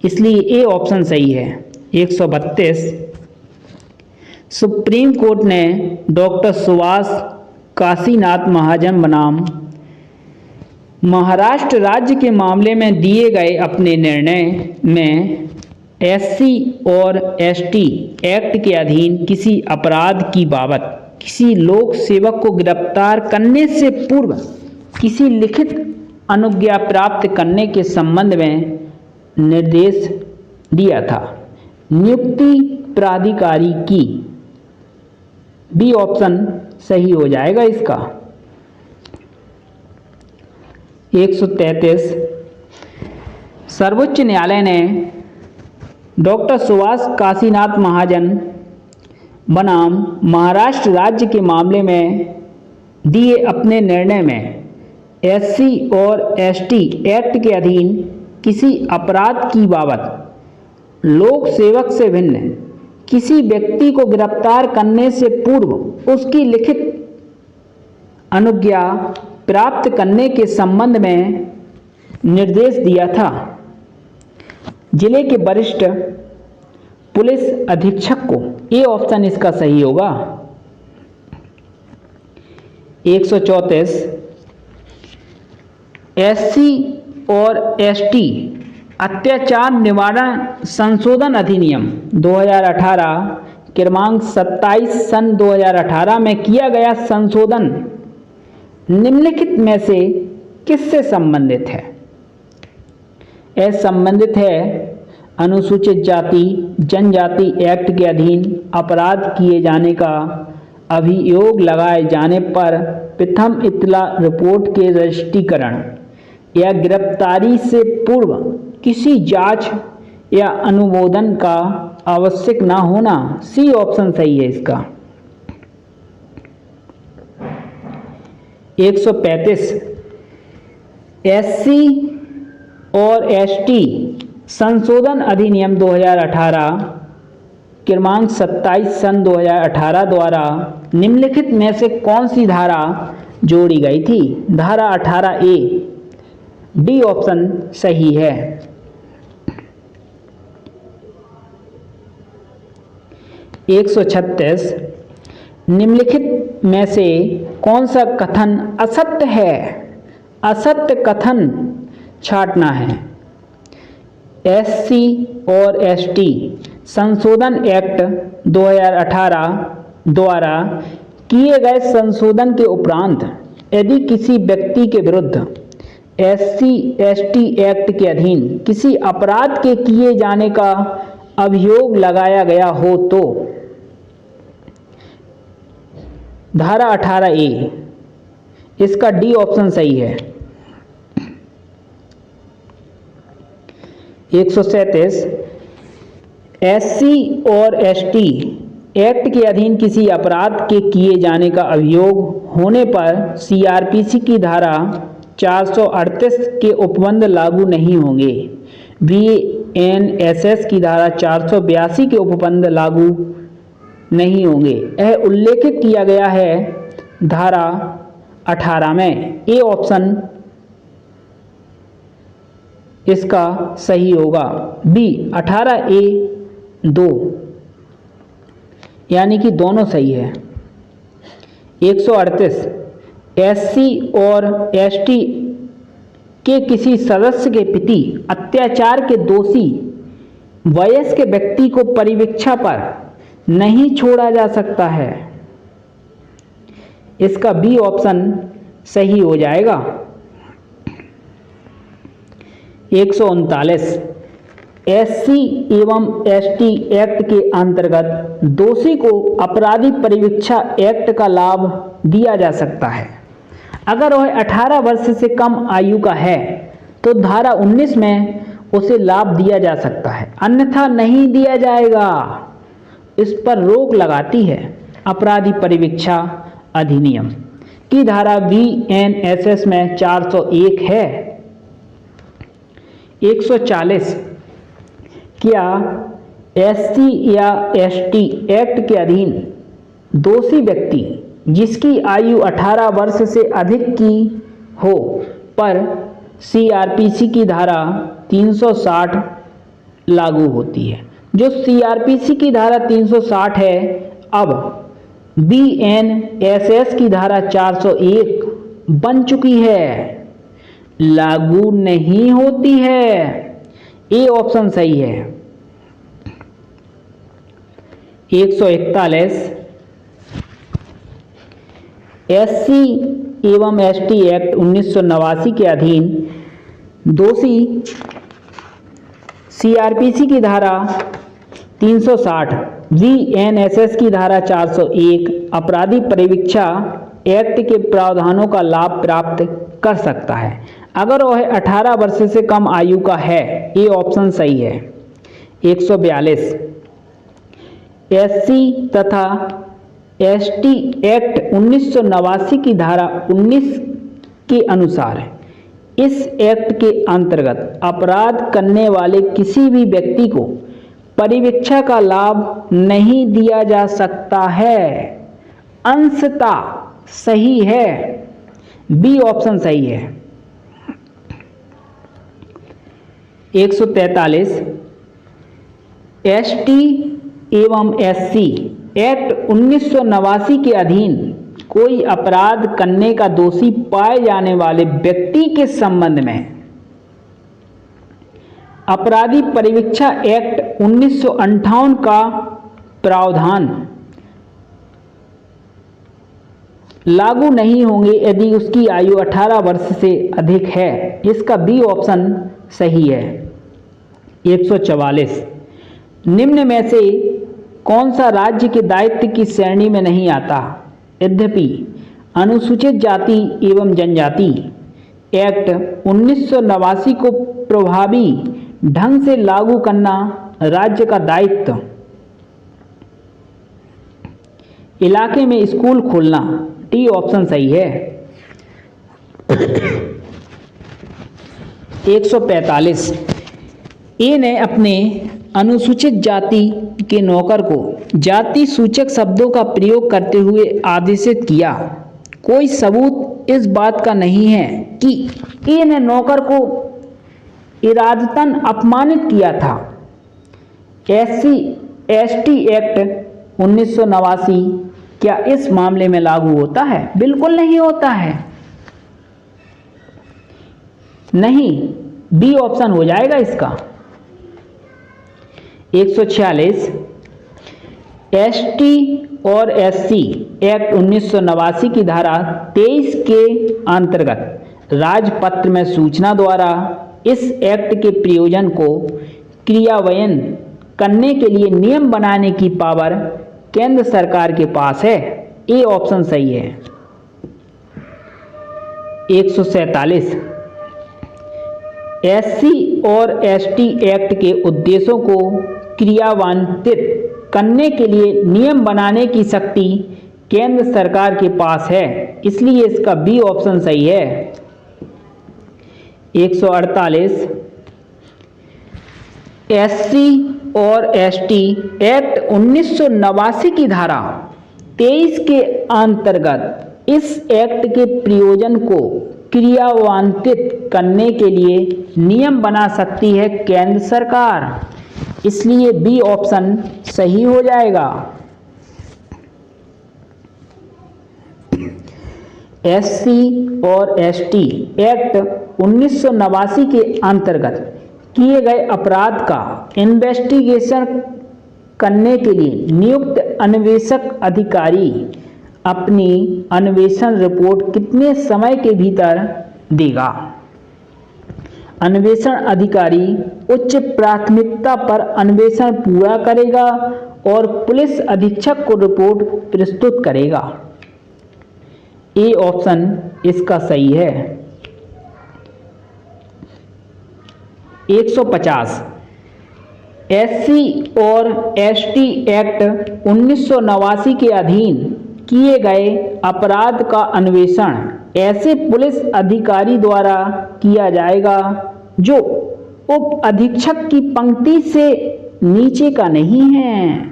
A: इसलिए ए ऑप्शन सही है। 132 सुप्रीम कोर्ट ने डॉक्टर सुभाष काशीनाथ महाजन बनाम महाराष्ट्र राज्य के मामले में दिए गए अपने निर्णय में एससी और एसटी एक्ट के अधीन किसी अपराध की बाबत किसी लोक सेवक को गिरफ्तार करने से पूर्व किसी लिखित अनुज्ञा प्राप्त करने के संबंध में निर्देश दिया था। नियुक्ति प्राधिकारी की, बी ऑप्शन सही हो जाएगा इसका। 133 सर्वोच्च न्यायालय ने डॉक्टर सुभाष काशीनाथ महाजन बनाम महाराष्ट्र राज्य के मामले में दिए अपने निर्णय में एससी और एसटी एक्ट के अधीन किसी अपराध की बाबत लोक सेवक से भिन्न किसी व्यक्ति को गिरफ्तार करने से पूर्व उसकी लिखित अनुज्ञा प्राप्त करने के संबंध में निर्देश दिया था। जिले के वरिष्ठ पुलिस अधीक्षक को, ये ऑप्शन इसका सही होगा। 134 एससी और एसटी अत्याचार निवारण संशोधन अधिनियम 2018 क्रमांक 27 सन 2018 में किया गया संशोधन निम्नलिखित में से किससे संबंधित है? यह संबंधित है अनुसूचित जाति जनजाति एक्ट के अधीन अपराध किए जाने का अभियोग लगाए जाने पर प्रथम इत्तला रिपोर्ट के रजिस्ट्रीकरण या गिरफ्तारी से पूर्व किसी जांच या अनुमोदन का आवश्यक न होना। सी ऑप्शन सही है इसका। 135 एससी और एसटी संशोधन अधिनियम 2018 क्रमांक 27 सन 2018 द्वारा निम्नलिखित में से कौन सी धारा जोड़ी गई थी? धारा 18A। डी ऑप्शन सही है। 136 निम्नलिखित में से कौन सा कथन असत्य है? असत्य कथन छांटना है। एससी और एसटी संशोधन एक्ट 2018 द्वारा किए गए संशोधन के उपरांत यदि किसी व्यक्ति के विरुद्ध एससी एसटी एक्ट के अधीन किसी अपराध के किए जाने का अभियोग लगाया गया हो तो धारा 18A, इसका डी ऑप्शन सही है। 137 एससी और एसटी एक्ट के अधीन किसी अपराध के किए जाने का अभियोग होने पर सीआरपीसी की धारा 438 के उपबंध लागू नहीं होंगे। बीएनएसएस की धारा 482 के उपबंध लागू नहीं होंगे। यह उल्लेखित किया गया है धारा 18 में। ए ऑप्शन इसका सही होगा। बी 18A 2, यानी कि दोनों सही है। 138 एससी और एसटी के किसी सदस्य के प्रति अत्याचार के दोषी वयस्क व्यक्ति को परिवीक्षा पर नहीं छोड़ा जा सकता है। इसका बी ऑप्शन सही हो जाएगा। 139 एससी एवं एसटी एक्ट के अंतर्गत दोषी को अपराधी परिवीक्षा एक्ट का लाभ दिया जा सकता है। अगर वह 18 वर्ष से कम आयु का है तो धारा 19 में उसे लाभ दिया जा सकता है, अन्यथा नहीं दिया जाएगा। इस पर रोक लगाती है अपराधी परिवीक्षा अधिनियम की धारा बीएनएसएस में 401 है। 140 क्या एससी या एसटी एक्ट के अधीन दोषी व्यक्ति जिसकी आयु 18 वर्ष से अधिक की हो पर सीआरपीसी की धारा 360 लागू होती है? जो सीआरपीसी की धारा 360 है अब बीएनएसएस की धारा 401 बन चुकी है, लागू नहीं होती है। ए ऑप्शन सही है। 141 एससी एवं एसटी एक्ट 1989 के अधीन दोषी सीआरपीसी की धारा 360 बीएनएसएस की धारा 401 अपराधी परिवीक्षा एक्ट के प्रावधानों का लाभ प्राप्त कर सकता है अगर वह 18 वर्ष से कम आयु का है। ये ऑप्शन सही है। 142 एससी तथा एसटी एक्ट 1989 की धारा 19 के अनुसार इस एक्ट के अंतर्गत अपराध करने वाले किसी भी व्यक्ति को परिवीक्षा का लाभ नहीं दिया जा सकता है। अंशतः सही है, बी ऑप्शन सही है। 143 एसटी एवं एससी एक्ट 1989 के अधीन कोई अपराध करने का दोषी पाए जाने वाले व्यक्ति के संबंध में अपराधी परिवीक्षा एक्ट 1958 का प्रावधान लागू नहीं होंगे यदि उसकी आयु 18 वर्ष से अधिक है। इसका बी ऑप्शन सही है। 144 निम्न में से कौन सा राज्य के दायित्व की श्रेणी में नहीं आता? यद्यपि अनुसूचित जाति एवं जनजाति एक्ट 1989 को प्रभावी ढंग से लागू करना राज्य का दायित्व, इलाके में स्कूल खोलना, डी ऑप्शन सही है। 145 ए ने अपने अनुसूचित जाति के नौकर को जाति सूचक शब्दों का प्रयोग करते हुए आदेशित किया। कोई सबूत इस बात का नहीं है कि ए ने नौकर को इरादतन अपमानित किया था। एससी एसटी एक्ट 1989 क्या इस मामले में लागू होता है? बिल्कुल नहीं होता है, नहीं, बी ऑप्शन हो जाएगा इसका। 146 एसटी और एससी एक्ट 1989 की धारा 23 के अंतर्गत राजपत्र में सूचना द्वारा इस एक्ट के प्रयोजन को क्रियान्वयन करने के लिए नियम बनाने की पावर केंद्र सरकार के पास है। ए ऑप्शन सही है। 147 एससी और एसटी एक्ट के उद्देश्यों को क्रियान्वित करने के लिए नियम बनाने की शक्ति केंद्र सरकार के पास है, इसलिए इसका बी ऑप्शन सही है। 148 एससी और एसटी एक्ट 1989 की धारा 23 के अंतर्गत इस एक्ट के प्रयोजन को क्रियान्वित करने के लिए नियम बना सकती है केंद्र सरकार, इसलिए बी ऑप्शन सही हो जाएगा। एससी और एसटी एक्ट 1989 के अंतर्गत किए गए अपराध का इन्वेस्टिगेशन करने के लिए नियुक्त अन्वेषक अधिकारी अपनी अन्वेषण रिपोर्ट कितने समय के भीतर देगा? अन्वेषण अधिकारी उच्च प्राथमिकता पर अन्वेषण पूरा करेगा और पुलिस अधीक्षक को रिपोर्ट प्रस्तुत करेगा। ए ऑप्शन इसका सही है। 150 एससी और एसटी एक्ट 1989 के अधीन किए गए अपराध का अन्वेषण ऐसे पुलिस अधिकारी द्वारा किया जाएगा जो उप अधीक्षक की पंक्ति से नीचे का नहीं है।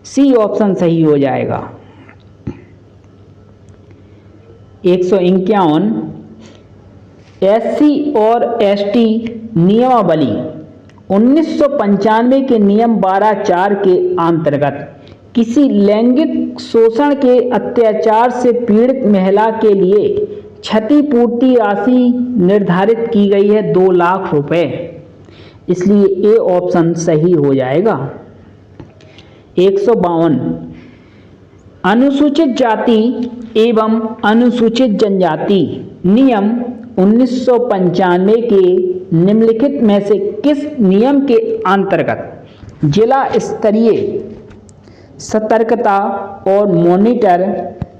A: सी ऑप्शन सही हो जाएगा। 151 एससी और एसटी नियमावली 1995 के नियम 12(4) के अंतर्गत किसी लैंगिक शोषण के अत्याचार से पीड़ित महिला के लिए क्षतिपूर्ति राशि निर्धारित की गई है 2 लाख रुपए, इसलिए ए ऑप्शन सही हो जाएगा। 152 अनुसूचित जाति एवं अनुसूचित जनजाति नियम 1995 के निम्नलिखित में से किस नियम के अंतर्गत जिला स्तरीय सतर्कता और मॉनिटर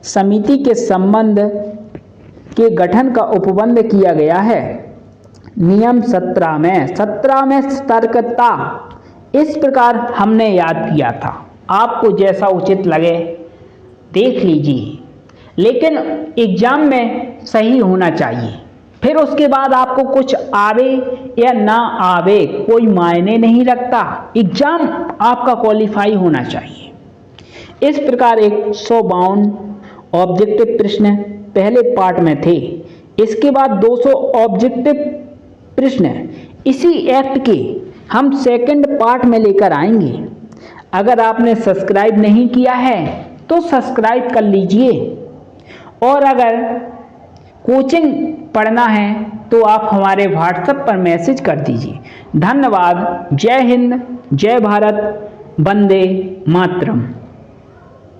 A: समिति के संबंध के गठन का उपबंध किया गया है? नियम 17 में सतर्कता इस प्रकार हमने याद किया था। आपको जैसा उचित लगे देख लीजिए, लेकिन एग्ज़ाम में सही होना चाहिए। फिर उसके बाद आपको कुछ आवे या ना आवे कोई मायने नहीं रखता, एग्ज़ाम आपका क्वालिफाई होना चाहिए। इस प्रकार 152 ऑब्जेक्टिव प्रश्न पहले पार्ट में थे। इसके बाद 200 ऑब्जेक्टिव प्रश्न इसी एक्ट के हम सेकंड पार्ट में लेकर आएंगे। अगर आपने सब्सक्राइब नहीं किया है तो सब्सक्राइब कर लीजिए, और अगर कोचिंग पढ़ना है तो आप हमारे व्हाट्सएप पर मैसेज कर दीजिए। धन्यवाद। जय हिंद, जय भारत, वंदे मातरम।